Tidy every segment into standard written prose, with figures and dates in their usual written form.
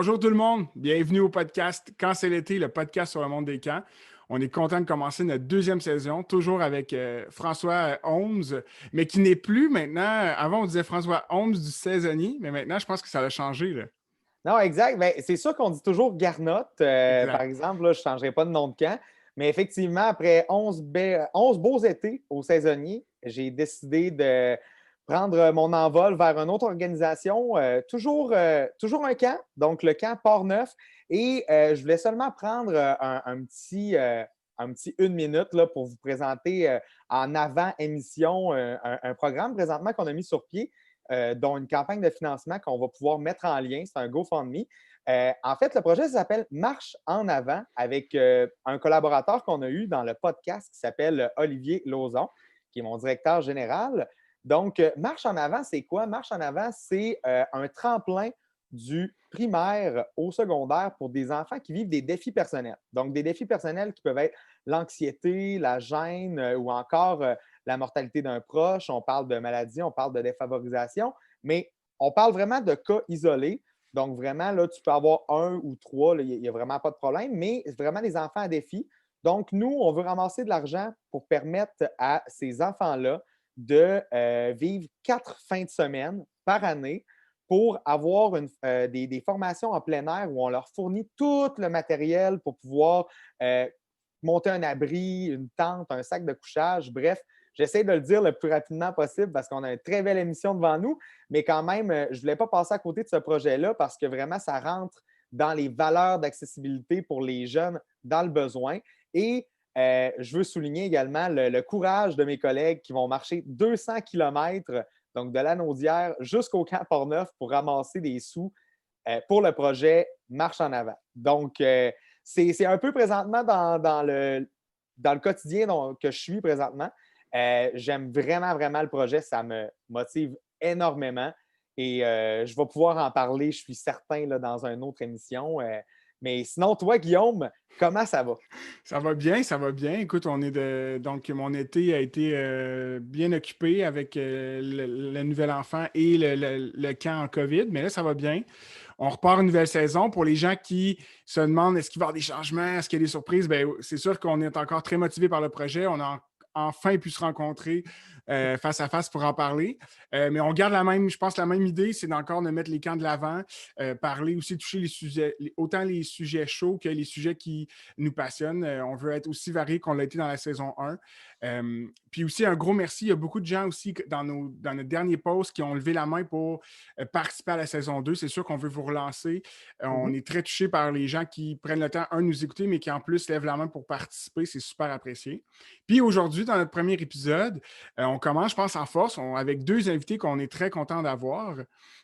Bonjour tout le monde, bienvenue au podcast Quand c'est l'été, le podcast sur le monde des camps. On est content de commencer notre deuxième saison, toujours avec François Holmes, mais qui n'est plus maintenant. Avant, on disait François Holmes du saisonnier, mais maintenant, je pense que ça a changé, là. Non, exact. Ben, c'est sûr qu'on dit toujours Garnotte. Par Exact. exemple, là, je ne changerai pas de nom de camp. Mais effectivement, après 11 beaux étés au saisonnier, j'ai décidé de prendre mon envol vers une autre organisation, toujours un camp, donc le camp Port-Neuf. Et je voulais seulement prendre un petit 1 minute là, pour vous présenter en avant-émission un programme présentement qu'on a mis sur pied dont une campagne de financement qu'on va pouvoir mettre en lien. C'est un GoFundMe. En fait, le projet s'appelle Marche en avant avec un collaborateur qu'on a eu dans le podcast qui s'appelle Olivier Lauzon, qui est mon directeur général. Donc, Marche en avant, c'est quoi? Marche en avant, c'est un tremplin du primaire au secondaire pour des enfants qui vivent des défis personnels. Donc, des défis personnels qui peuvent être l'anxiété, la gêne ou encore la mortalité d'un proche, on parle de maladie, on parle de défavorisation, mais on parle vraiment de cas isolés. Donc, vraiment, là, tu peux avoir un ou trois, il n'y a vraiment pas de problème, mais c'est vraiment des enfants à défi. Donc, nous, on veut ramasser de l'argent pour permettre à ces enfants-là de vivre 4 fins de semaine par année pour avoir des formations en plein air où on leur fournit tout le matériel pour pouvoir monter un abri, une tente, un sac de couchage, bref, j'essaie de le dire le plus rapidement possible parce qu'on a une très belle émission devant nous, mais quand même, je ne voulais pas passer à côté de ce projet-là parce que vraiment, ça rentre dans les valeurs d'accessibilité pour les jeunes dans le besoin. Et je veux souligner également le courage de mes collègues qui vont marcher 200 kilomètres, donc de la Naudière jusqu'au camp Port-Neuf pour ramasser des sous pour le projet Marche en avant. Donc, c'est un peu présentement dans le quotidien que je suis présentement. J'aime vraiment, vraiment le projet. Ça me motive énormément et je vais pouvoir en parler, je suis certain, là, dans une autre émission. Mais sinon, toi, Guillaume, comment ça va? Ça va bien, ça va bien. Écoute, donc mon été a été bien occupé avec le nouvel enfant et le camp en COVID, mais là, ça va bien. On repart une nouvelle saison. Pour les gens qui se demandent est-ce qu'il va y avoir des changements, est-ce qu'il y a des surprises, bien, c'est sûr qu'on est encore très motivé par le projet. On a enfin pu se rencontrer face à face pour en parler. Mais on garde je pense, la même idée, c'est d'encore de mettre les camps de l'avant, parler aussi, toucher les sujets, autant les sujets chauds que les sujets qui nous passionnent. On veut être aussi varié qu'on l'a été dans la saison 1. Puis aussi, un gros merci. Il y a beaucoup de gens aussi dans notre dernier post qui ont levé la main pour participer à la saison 2. C'est sûr qu'on veut vous relancer. On est très touchés par les gens qui prennent le temps, de nous écouter, mais qui en plus lèvent la main pour participer. C'est super apprécié. Puis aujourd'hui, dans notre premier épisode, on commence, je pense, en force avec deux invités qu'on est très content d'avoir. Je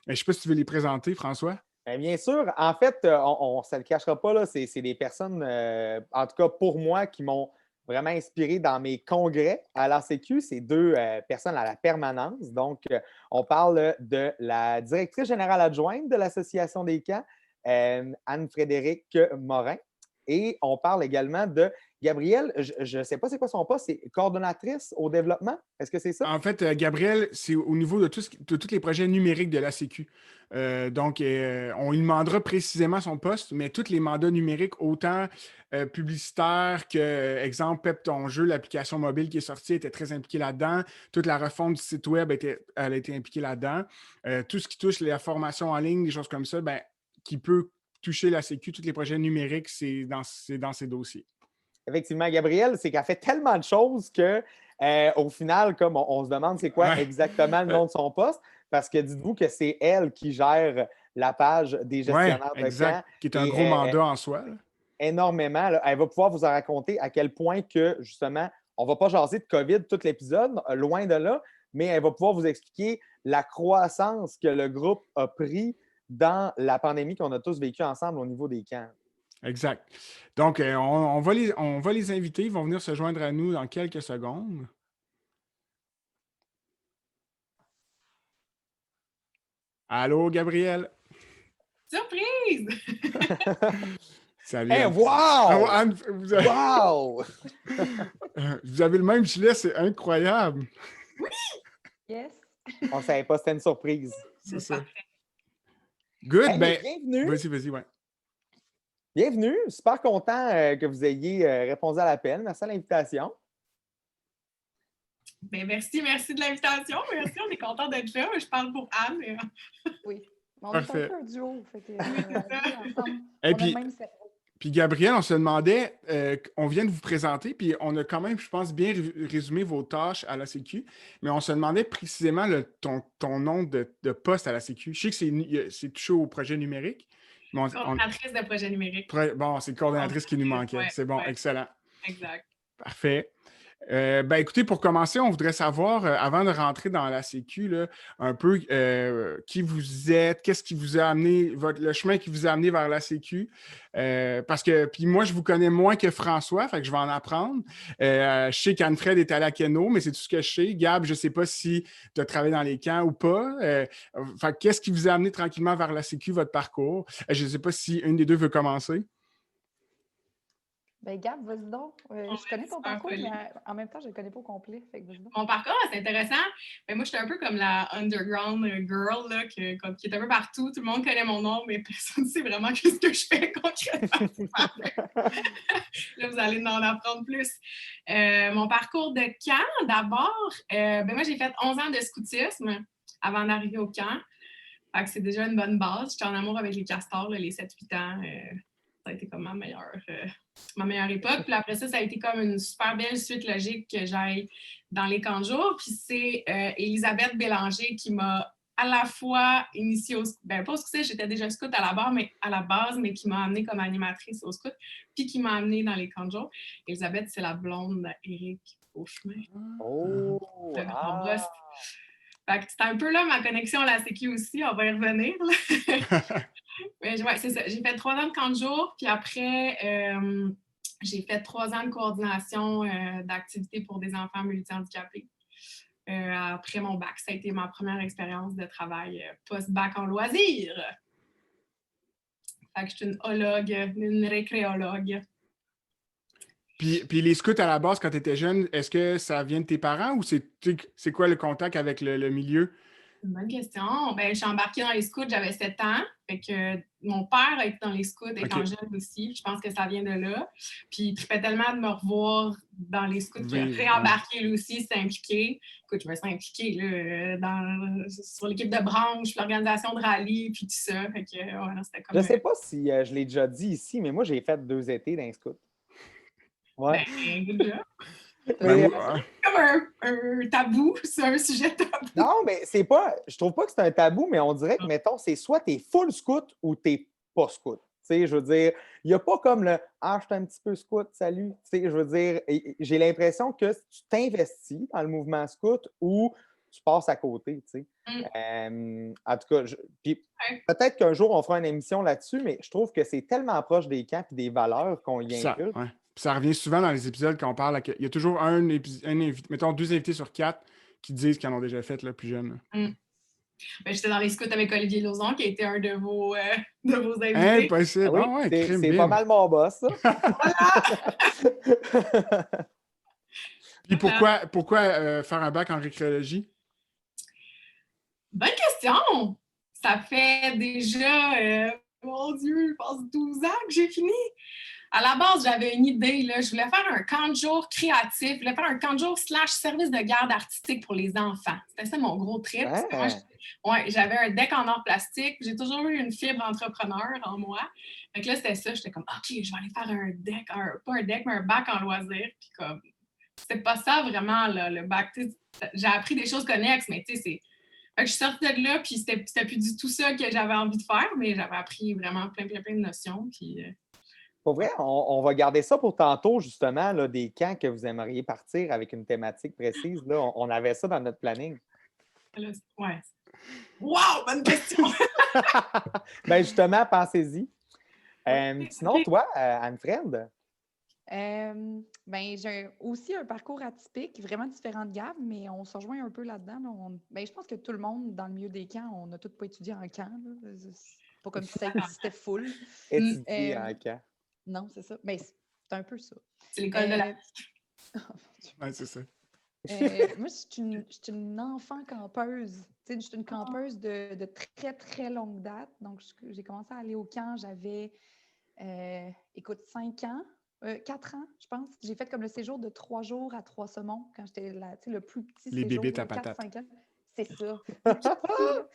ne sais pas si tu veux les présenter, François. Bien sûr. En fait, on ne se le cachera pas, là, c'est des personnes, en tout cas pour moi, qui m'ont vraiment inspiré dans mes congrès à l'ACQ. C'est deux personnes à la permanence. Donc, on parle de la directrice générale adjointe de l'Association des camps, Anne-Frédérique Morin. Et on parle également de Gabrielle, je ne sais pas c'est quoi son poste, c'est coordonnatrice au développement. Est-ce que c'est ça? En fait, Gabriel, c'est au niveau de tous les projets numériques de la Sécu. Donc, on lui demandera précisément son poste, mais tous les mandats numériques, autant publicitaires que, exemple, Pep ton jeu, l'application mobile qui est sortie, était très impliquée là-dedans. Toute la refonte du site web, elle a été impliquée là-dedans. Tout ce qui touche la formation en ligne, des choses comme ça, ben, qui peut toucher la Sécu, tous les projets numériques, c'est dans ses dossiers. Effectivement, Gabrielle, c'est qu'elle fait tellement de choses que, au final, comme on se demande c'est quoi Ouais. exactement le nom de son poste, parce que dites-vous que c'est elle qui gère la page des Oui, gestionnaires de camp exact. Qui est un et gros mandat en soi, là. énormément. Là, elle va pouvoir vous en raconter à quel point que, justement, on ne va pas jaser de COVID tout l'épisode, loin de là, mais elle va pouvoir vous expliquer la croissance que le groupe a pris dans la pandémie qu'on a tous vécue ensemble au niveau des camps. Exact. Donc, on va les inviter. Ils vont venir se joindre à nous dans quelques secondes. Allô, Gabriel? Surprise! Salut, Hey, Anne. Oh, wow! Anne, Wow! vous avez le même gilet, c'est incroyable. Yes. On ne savait pas, c'était une surprise. C'est C'est ça. parfait. Good, Hey, ben, bienvenue. vas-y, ouais. Bienvenue. Super content que vous ayez répondu à l'appel. Merci à l'invitation. Ben, merci de l'invitation. Merci, on est content d'être là. Je parle pour Anne. Oui. Mais on est un Parfait. peu un duo, fait que, Oui, c'est on ça. vit ensemble. Et On a puis, le même cerveau. Puis Gabriel, on se demandait, on vient de vous présenter, puis on a quand même, je pense, bien résumé vos tâches à la Sécu, mais on se demandait précisément ton nom de poste à la Sécu. Je sais que c'est touché au projet numérique, mais Coordinatrice de projet numérique. bon, c'est coordonnatrice qui nous manquait. Ouais, C'est bon, ouais. excellent. Exact. Parfait. Ben écoutez, pour commencer, on voudrait savoir, avant de rentrer dans la Sécu, là, un peu qui vous êtes, qu'est-ce qui vous a amené, le chemin qui vous a amené vers la Sécu. Parce que, puis moi, je vous connais moins que François, fait que je vais en apprendre. Je sais qu'Anne-Fred est à la Keno, mais c'est tout ce que je sais. Gab, je ne sais pas si tu as travaillé dans les camps ou pas. Fait que qu'est-ce qui vous a amené tranquillement vers la Sécu, votre parcours? Je ne sais pas si une des deux veut commencer. Ben, Gab, vas-y donc. Je connais ton parcours, mais en même temps, je ne le connais pas au complet. Fait que vas-y donc. Mon parcours, c'est intéressant. Ben, moi, j'étais un peu comme la underground girl là, qui est un peu partout. Tout le monde connaît mon nom, mais personne ne sait vraiment ce que je fais concrètement. Là, vous allez en apprendre plus. Mon parcours de camp, d'abord, ben, moi, j'ai fait 11 ans de scoutisme avant d'arriver au camp. Fait que c'est déjà une bonne base. J'étais en amour avec les castors, là, les 7-8 ans. Ça a été comme ma meilleure époque. Puis après ça a été comme une super belle suite logique que j'aille dans les camps de jour. Puis c'est Elisabeth Bélanger qui m'a à la fois initiée au scout. Ben, pas au scout, j'étais déjà scout à la base, mais qui m'a amenée comme animatrice au scout, puis qui m'a amenée dans les camps de jour. Elisabeth, c'est la blonde d'Éric Beauchemin. Oh! Le grand boss. Fait que c'était un peu là ma connexion à la Sécu aussi, on va y revenir. Ouais, c'est ça. J'ai fait 3 ans de camp de jour, puis après, j'ai fait 3 ans de coordination d'activités pour des enfants multi-handicapés. Après mon bac, ça a été ma première expérience de travail post-bac en loisirs. Fait que je suis une hologue, une récréologue. Puis les scouts à la base, quand tu étais jeune, est-ce que ça vient de tes parents ou c'est quoi le contact avec le milieu? Une bonne question. Ben, je suis embarquée dans les scouts, j'avais 7 ans. Fait que mon père a été dans les scouts étant jeune aussi. Je pense que ça vient de là. Puis il trippait tellement de me revoir dans les scouts qu'il a réembarqué lui aussi, s'est impliqué. Écoute, je me suis impliquée là, sur l'équipe de branche, l'organisation de rallye, puis tout ça. Fait que, ouais, c'était comme... Je ne sais pas si je l'ai déjà dit ici, mais moi, j'ai fait 2 étés dans les scouts. Ouais. Ben, good job. Mais, C'est comme un tabou, c'est un sujet tabou. non, mais c'est pas. Je trouve pas que c'est un tabou, mais on dirait que, mettons, c'est soit t'es full scout ou t'es pas scout. Tu sais, je veux dire, il n'y a pas comme le ah, je suis un petit peu scout, salut. Tu sais, je veux dire, j'ai l'impression que tu t'investis dans le mouvement scout ou tu passes à côté, tu sais. En tout cas, puis peut-être qu'un jour, on fera une émission là-dessus, mais je trouve que c'est tellement proche des camps et des valeurs qu'on y inclut. Ça revient souvent dans les épisodes quand on parle. Il y a toujours un invité, mettons 2 invités sur 4 qui disent qu'ils en ont déjà fait là, plus jeunes. Ben, j'étais dans les scouts avec Olivier Lauzon, qui a été un de vos invités. Impossible. Oui, c'est pas mal mon boss, ça. Puis pourquoi faire un bac en récréologie? Bonne question! Ça fait déjà, mon Dieu, je pense 12 ans que j'ai fini. À la base, j'avais une idée, là. Je voulais faire un camp de jour créatif. Je voulais faire un camp de jour / service de garde artistique pour les enfants. C'était ça mon gros trip. Moi, j'avais un deck en art plastique. J'ai toujours eu une fibre entrepreneur en moi. Donc là, c'était ça. J'étais comme, OK, je vais aller faire un deck, pas un deck, mais un bac en loisirs. Puis comme, c'était pas ça vraiment, là, le bac. J'ai appris des choses connexes, mais tu sais, c'est... Fait que je suis sortie de là, puis c'était plus du tout ça que j'avais envie de faire, mais j'avais appris vraiment plein de notions. Puis... Pour vrai, on va garder ça pour tantôt, justement, là, des camps que vous aimeriez partir avec une thématique précise. Là, on avait ça dans notre planning. Ouais. Wow, bonne question! Ben justement, pensez-y. Sinon, toi, Anne-Fred? Ben, j'ai aussi un parcours atypique, vraiment différent de Gab, mais on se rejoint un peu là-dedans. Là. Ben, je pense que tout le monde, dans le milieu des camps, on n'a tous pas étudié en camp. Là. C'est pas comme si ça existait full. Étudier en camp. Non, c'est ça. Ben, c'est un peu ça. C'est l'école de la... Ouais, c'est ça. Moi, je suis une enfant campeuse. Tu sais, je suis une campeuse de très, très longue date. Donc, j'ai commencé à aller au camp, j'avais, écoute, 5 ans, 4 ans, je pense. J'ai fait comme le séjour de 3 jours à Trois-Saumons quand j'étais là, tu sais, le plus petit Les séjour, bébites à 4, patates. 5 ans. C'est ça. Les tout petits, là.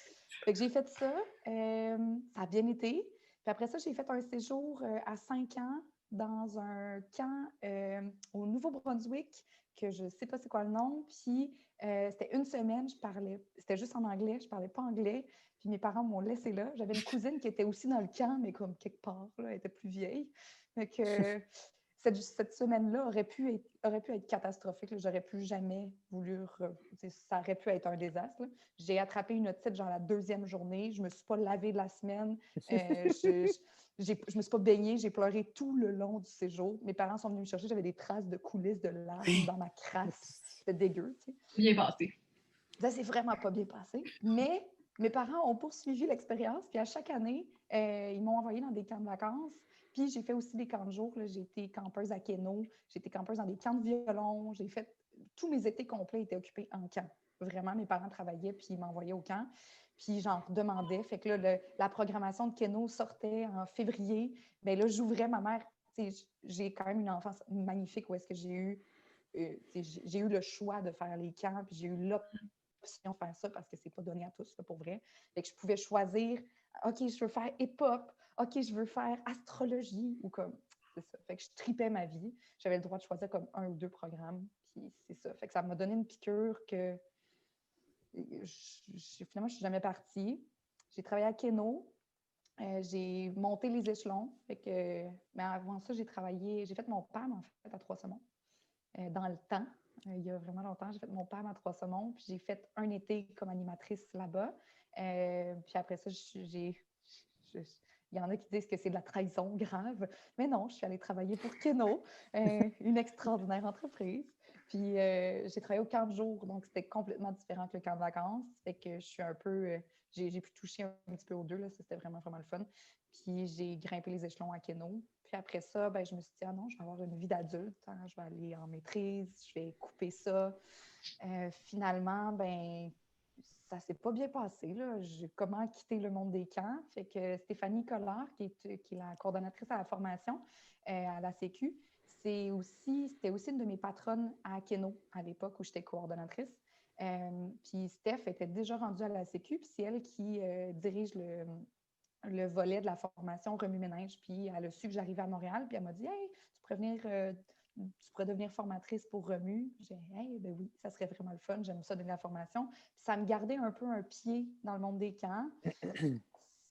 Fait que j'ai fait ça. Ça a bien été. Puis après ça, j'ai fait un séjour à 5 ans dans un camp au Nouveau-Brunswick, que je ne sais pas c'est quoi le nom. Puis c'était une semaine, c'était juste en anglais, je ne parlais pas anglais. Puis mes parents m'ont laissé là. J'avais une cousine qui était aussi dans le camp, mais comme quelque part, là, elle était plus vieille. Fait que cette semaine-là aurait pu être catastrophique. Là. J'aurais plus jamais voulu. Ça aurait pu être un désastre. Là. J'ai attrapé une otite genre la 2e journée. Je ne me suis pas lavée de la semaine. Je me suis pas baignée. J'ai pleuré tout le long du séjour. Mes parents sont venus me chercher. J'avais des traces de coulisses de larmes dans ma crasse. C'était dégueu. Tu sais. Bien passé. Ça s'est vraiment pas bien passé. Mais mes parents ont poursuivi l'expérience. Puis à chaque année, ils m'ont envoyé dans des camps de vacances. Puis j'ai fait aussi des camps de jour. Là. J'ai été campeuse à Keno. J'ai été campeuse dans des camps de violon. J'ai fait... Tous mes étés complets étaient occupés en camp. Vraiment, mes parents travaillaient puis ils m'envoyaient au camp. Puis j'en demandais. Fait que là, la programmation de Keno sortait en février. Bien là, j'ouvrais ma mère. J'ai quand même une enfance magnifique où est-ce que j'ai eu le choix de faire les camps. Puis j'ai eu l'option de faire ça parce que c'est pas donné à tous, là, pour vrai. Fait que je pouvais choisir, OK, je veux faire hip-hop, OK, je veux faire astrologie, ou comme, c'est ça. Fait que je tripais ma vie. J'avais le droit de choisir comme 1 ou 2 programmes, puis c'est ça. Fait que ça m'a donné une piqûre que finalement, je suis jamais partie. J'ai travaillé à Keno. J'ai monté les échelons. Fait que, mais avant ça, j'ai fait mon PAM, en fait, à Trois-Saumons, dans le temps. Il y a vraiment longtemps, j'ai fait mon PAM à Trois-Saumons, puis j'ai fait un été comme animatrice là-bas. Puis après ça, il y en a qui disent que c'est de la trahison grave, mais non, je suis allée travailler pour Keno, une extraordinaire entreprise. Puis j'ai travaillé au camp de jour, donc c'était complètement différent que le camp de vacances. Fait que je suis un peu... j'ai pu toucher un petit peu aux deux, là, ça c'était vraiment, vraiment le fun. Puis j'ai grimpé les échelons à Keno. Puis après ça, ben, je me suis dit, ah non, je vais avoir une vie d'adulte, hein, je vais aller en maîtrise, je vais couper ça. Finalement, ben, ça s'est pas bien passé. Là. Comment quitter le monde des camps? Fait que Stéphanie Collard, qui est la coordonnatrice à la formation à la Sécu, c'était aussi une de mes patronnes à Keno à l'époque où j'étais coordonnatrice. Puis Steph était déjà rendue à la Sécu, puis c'est elle qui dirige le volet de la formation remue-ménage. Puis elle a su que j'arrivais à Montréal, puis elle m'a dit « Hey, tu pourrais devenir formatrice pour Remue. » J'ai dit « Hey, ben oui, ça serait vraiment le fun, j'aime ça donner la formation. » Puis ça me gardait un peu un pied dans le monde des camps, ce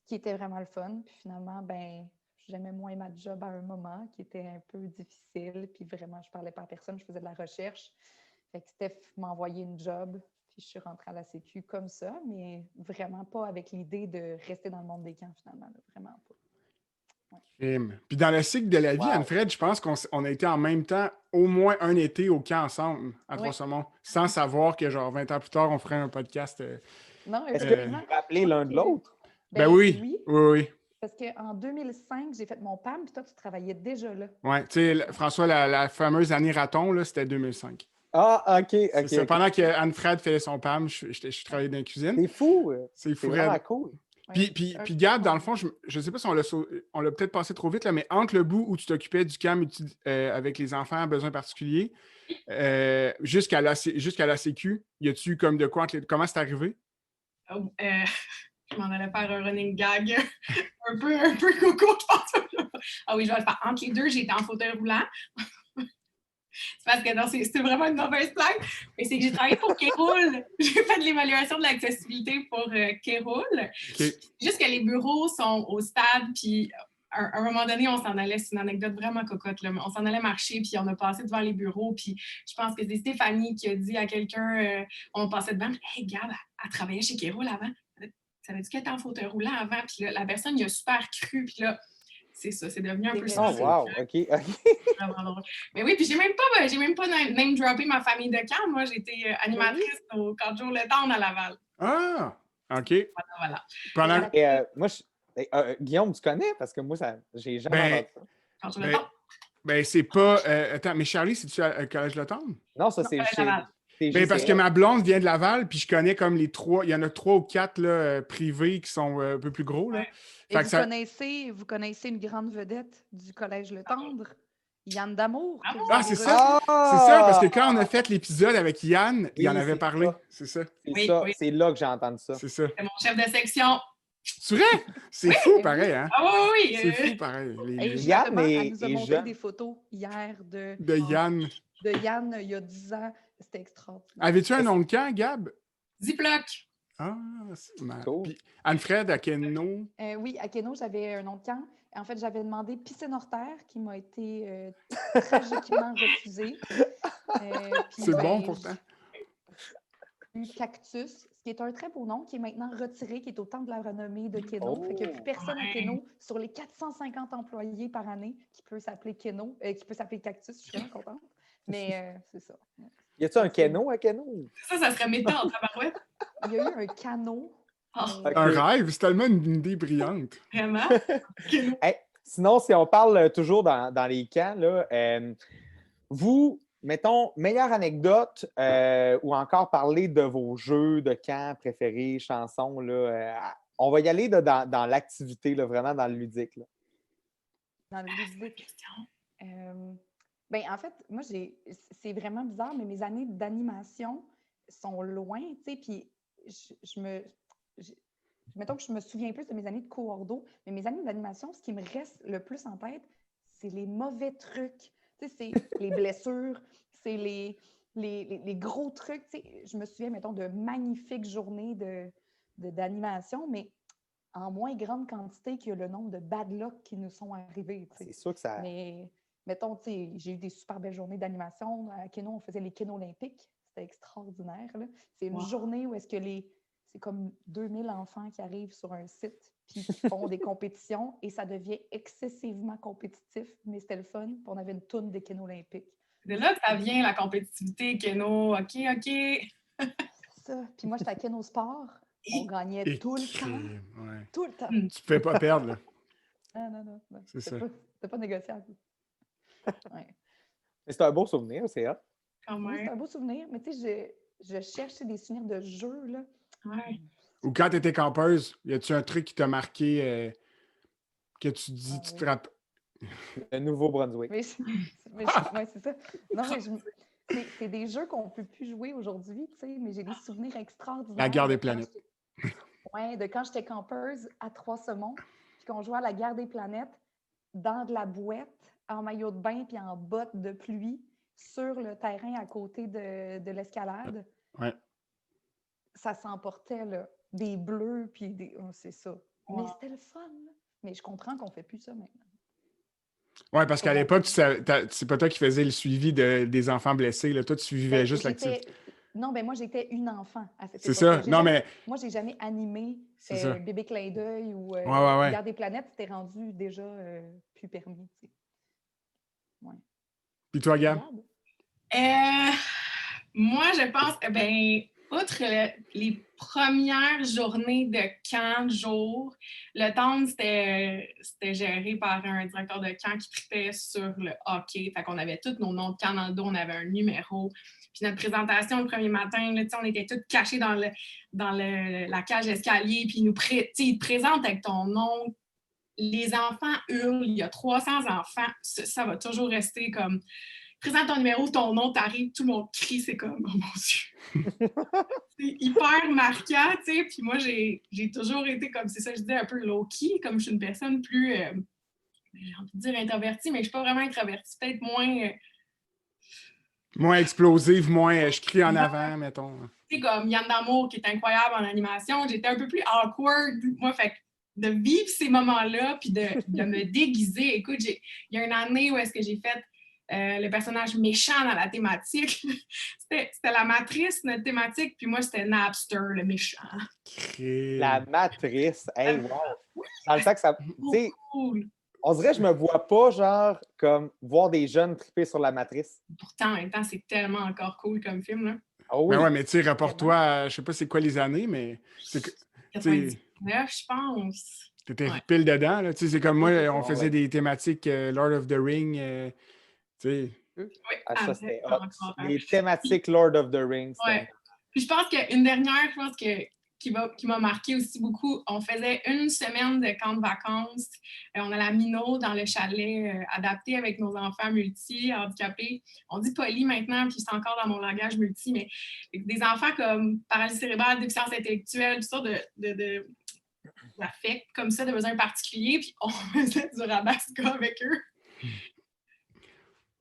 qui était vraiment le fun. Puis finalement, ben, j'aimais moins ma job à un moment qui était un peu difficile, puis vraiment, je parlais pas à personne, je faisais de la recherche. Fait que Steph m'a envoyé une job. Puis je suis rentrée à la Sécu comme ça, mais vraiment pas avec l'idée de rester dans le monde des camps, finalement. Là, vraiment pas. Ouais. Puis dans le cycle de la vie, Wow. Anne-Fred, je pense qu'on a été en même temps au moins un été au camp ensemble à Trois-Saumons, sans savoir que genre 20 ans plus tard, on ferait un podcast. Non, Est-ce que vous vous rappelez l'un de l'autre? Ben oui. Parce qu'en 2005, j'ai fait mon PAM, puis toi, tu travaillais déjà là. Oui, tu sais, François, la fameuse année raton, là, c'était 2005. Ah, OK. C'est ça. Pendant qu'Anne-Fred faisait son PAM, je travaillais dans la cuisine. C'est fou. C'est fou. Vraiment cool. Puis Gab, dans le fond, je ne sais pas si on l'a peut-être passé trop vite, là, mais entre le bout où tu t'occupais du camp avec les enfants à besoins particuliers jusqu'à la Sécu, y a-tu comme de quoi comment c'est arrivé? Je m'en allais faire un running gag un peu coco, je pense. Ah oui, je vais le faire. Entre les deux, j'étais en fauteuil roulant. C'est parce que non, c'est vraiment une mauvaise blague. Mais c'est que j'ai travaillé pour Kéroul. J'ai fait de l'évaluation de l'accessibilité pour Kéroul. Okay. Juste que les bureaux sont au stade, puis à un moment donné, on s'en allait, c'est une anecdote vraiment cocotte, là, mais on s'en allait marcher, puis on a passé devant les bureaux, puis je pense que c'est Stéphanie qui a dit à quelqu'un, on passait devant, « Hey, regarde, elle travaillait chez Kéroul avant. Savais-tu qu'elle était en fauteuil roulant avant? » Puis là, la personne, il a super cru, puis là, c'est ça, c'est devenu un peu ça. Oh, wow, OK. Mais oui, puis j'ai même pas name droppé ma famille de camp. Moi, j'étais animatrice au camp de jour Le Temps à Laval. Ah, OK. Voilà. Pendant... moi, Guillaume, tu connais? Parce que moi, j'ai jamais entendu ça. Camp de jour Le Temps. Ben, c'est pas... attends, mais Charlie, c'est-tu à Collège Le Temps? Non, ça, c'est Ben, parce que ma blonde vient de Laval, puis je connais comme les 3, il y en a 3 ou 4 là, privés qui sont un peu plus gros. Là. Ouais. Et Fait que vous connaissez une grande vedette du Collège Le Tendre, Yann Damour, que vous Ah, avez c'est reçu. ça. C'est ça, parce que quand on a fait l'épisode avec Yann, il en Oui, avait c'est parlé. ça. C'est ça. C'est Oui, ça. oui. C'est là que j'ai entendu ça. C'est ça. C'est mon chef de section. C'est vrai? C'est fou, pareil, hein? Ah oui, oui. C'est fou, pareil. Les Et liens Yann justement, elle nous a est montré jeune. des photos hier de de Yann. Il y a 10 ans. C'était extraordinaire. Avais-tu un nom de camp, Gab? Ziploc. Ah, c'est Cool. Puis Anne-Fred, à Keno. Oui, à Keno, j'avais un nom de camp. En fait, j'avais demandé Piscine hors terre, qui m'a été tragiquement refusée. Puis, C'est bon, ben, pourtant. j'ai eu Cactus, ce qui est un très beau nom, qui est maintenant retiré, qui est au temple de la renommée de Keno. Fait qu'il n'y a plus personne à Ouais. Keno sur les 450 employés par année qui peut s'appeler Keno, qui peut s'appeler Cactus. Je suis vraiment contente. Mais c'est ça. Y a-tu un Keno à Keno? Ça serait méta en tabarouette. Il y a eu un canot. Oh, Ok. Un rêve, c'est tellement une idée brillante. vraiment? Hey, sinon, si on parle toujours dans les camps, là, vous, mettons, meilleure anecdote ou encore parler de vos jeux de camp préférés, chansons, là, on va y aller là, dans l'activité, là, vraiment dans le ludique. Là. Dans le ludique. Ben, en fait, moi, c'est vraiment bizarre, mais mes années d'animation sont loin, tu sais, puis mettons que je me souviens plus de mes années de co-ordo, mais mes années d'animation, ce qui me reste le plus en tête, c'est les mauvais trucs. Tu sais, c'est les blessures, c'est les gros trucs. Tu sais, je me souviens, mettons, de magnifiques journées d'animation, mais en moins grande quantité que le nombre de bad luck qui nous sont arrivés. Tu sais. C'est sûr que ça. Mais, mettons, tu sais, j'ai eu des super belles journées d'animation. À Keno, on faisait les Keno olympiques. C'était extraordinaire. Là. C'est une journée où est-ce que c'est comme 2000 enfants qui arrivent sur un site puis qui font des compétitions et ça devient excessivement compétitif, mais c'était le fun. Puis on avait une toune des Keno olympiques. C'est là que ça vient, la compétitivité, Keno. OK. C'est ça. Puis moi, j'étais à Keno Sport. On gagnait tout le temps. Ouais. Tout le temps. Tu ne pouvais pas perdre, là. Non. C'est ça. C'était pas négociable. Ouais. Mais c'est un beau souvenir, c'est hot. Quand Oui, c'est même. un beau souvenir, mais tu sais, je cherchais des souvenirs de jeux, là. Ouais. Ou quand tu étais campeuse, y a-tu un truc qui t'a marqué que tu dis, tu te rappelles? Le Nouveau-Brunswick. Ouais, c'est ça. Non, mais c'est des jeux qu'on ne peut plus jouer aujourd'hui, tu sais, mais j'ai des souvenirs extraordinaires. La guerre des de quand planètes. Oui, de quand j'étais campeuse à Trois-Saumons, puis qu'on jouait à la guerre des planètes dans de la bouette, en maillot de bain puis en bottes de pluie, sur le terrain à côté de l'escalade. Ouais. Ça s'emportait, là, des bleus, puis des... Oh, c'est ça. Wow. Mais c'était le fun, là. Mais je comprends qu'on ne fait plus ça maintenant. Oui, parce qu'à l'époque, c'est pas toi qui faisais le suivi des enfants blessés. Là. Toi, tu suivais Ben, juste l'activité. Non, ben moi, j'étais une enfant à cette C'est époque-là. ça. Non, mais Moi, j'ai jamais animé c'est ça. Bébé Clin d'œil ou Ouais. Guerre des planètes. C'était rendu déjà plus permis. Tu sais. Ouais. Puis toi, Gab? Moi, je pense, outre les premières journées de camp de jour, le temps, c'était géré par un directeur de camp qui tripait sur le hockey. Fait qu'on avait tous nos noms de camp dans le dos, on avait un numéro. Puis notre présentation le premier matin, là, on était tous cachés dans la cage d'escalier, puis ils te présentent avec ton nom. Les enfants hurlent, il y a 300 enfants, ça va toujours rester comme... Présente ton numéro, ton nom, t'arrives, tout le monde crie, c'est comme, oh mon Dieu. C'est hyper marquant, tu sais. Puis moi, j'ai toujours été comme, c'est ça, je dis un peu low-key, comme je suis une personne plus, j'ai envie de dire introvertie, mais je ne suis pas vraiment introvertie, peut-être moins... Moins explosive, moins je crie en avant, mettons. Tu sais, comme Yann Damour, qui est incroyable en animation, j'étais un peu plus awkward, moi, fait que de vivre ces moments-là, puis de me déguiser. Écoute, il y a une année où est-ce que j'ai fait le personnage méchant dans la thématique. C'était la matrice, notre thématique, puis moi, c'était Napster, le méchant. La matrice. Hey, wow! Dans le fait que ça... Tu sais, Cool. on dirait que je me vois pas, genre, comme voir des jeunes triper sur la matrice. Pourtant, en même temps, c'est tellement encore cool comme film, là. Oh oui. Ben ouais, mais tu sais, rapporte-toi à, je sais pas c'est quoi les années, mais c'est que 99, je pense. t'étais pile dedans, là. Tu sais, c'est comme moi, on Ouais, faisait des thématiques Lord of the Ring, tu sais. Oui, Ah, ça, c'était hot. encore. Les thématiques Lord of the Rings. Ouais. Puis je pense qu'une dernière, qui m'a marqué aussi beaucoup, on faisait une semaine de camp de vacances. On a la Minot dans le chalet adapté avec nos enfants multi-handicapés. On dit poly maintenant, puis c'est encore dans mon langage multi, mais des enfants comme paralysie cérébrale, déficience intellectuelle, tout ça d'affect comme ça, de besoins particuliers, puis on faisait du rabasca avec eux.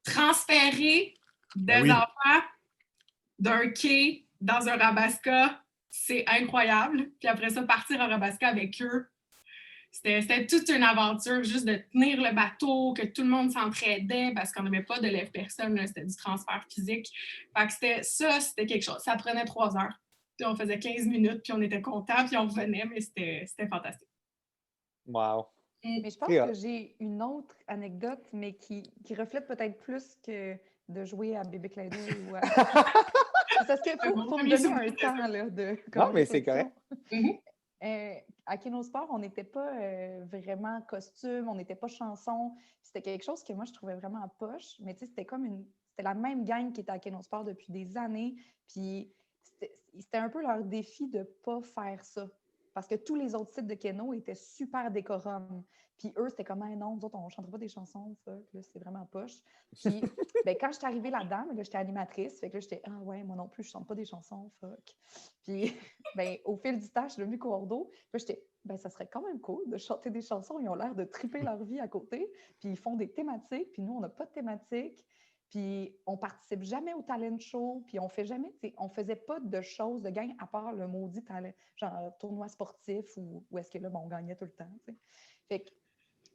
Transférer des enfants d'un quai dans un rabasca, c'est incroyable. Puis après ça, partir en rabasca avec eux, c'était toute une aventure, juste de tenir le bateau, que tout le monde s'entraidait parce qu'on n'avait pas de lève-personne, c'était du transfert physique. Fait que c'était quelque chose. Ça prenait 3 heures. Puis on faisait 15 minutes, puis on était contents, puis on revenait, mais c'était fantastique. Wow. Mais je pense que j'ai une autre anecdote, mais qui reflète peut-être plus que de jouer à Bébé Clédo ou à... Parce qu'il faut me donner un temps là, de... Non, mais c'est correct. À Kinosport, on n'était pas vraiment costume, on n'était pas chanson. C'était quelque chose que moi, je trouvais vraiment poche. Mais tu sais, c'était la même gang qui était à Kinosport depuis des années. Puis c'était un peu leur défi de ne pas faire ça. Parce que tous les autres sites de Keno étaient super décorums. Puis eux, c'était comme, non, nous autres, on ne chanterait pas des chansons, fuck, là, c'est vraiment poche. Puis quand j'étais arrivée là-dedans, j'étais animatrice, fait que là, j'étais, ah ouais, moi non plus, je ne chante pas des chansons, fuck. Puis au fil du temps, je suis devenue cordeau. Puis j'étais, ça serait quand même cool de chanter des chansons. Ils ont l'air de triper leur vie à côté. Puis ils font des thématiques, puis nous, on n'a pas de thématique. Puis on participe jamais au talent show, puis on faisait pas de choses de gain à part le maudit talent, genre tournoi sportif où est-ce que là, on gagnait tout le temps. T'sais. Fait que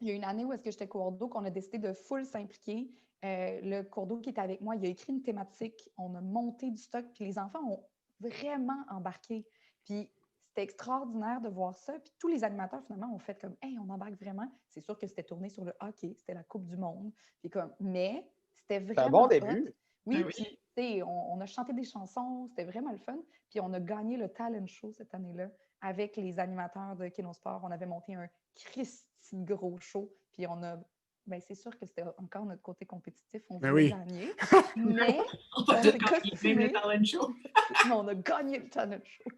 il y a une année où est-ce que j'étais cours d'eau qu'on a décidé de full s'impliquer. Le cours d'eau qui était avec moi, il a écrit une thématique, on a monté du stock, puis les enfants ont vraiment embarqué. Puis c'était extraordinaire de voir ça. Puis tous les animateurs, finalement, ont fait comme, hey, on embarque vraiment. C'est sûr que c'était tourné sur le hockey, c'était la Coupe du Monde. Puis mais c'était vraiment un bon début. hot. Oui, puis on a chanté des chansons, c'était vraiment le fun. Puis on a gagné le talent show cette année-là avec les animateurs de Kinosport. On avait monté un Christi gros show, puis on a... c'est sûr que c'était encore notre côté compétitif, on voulait gagner, mais on s'est costumé. Mais on a gagné le talent show.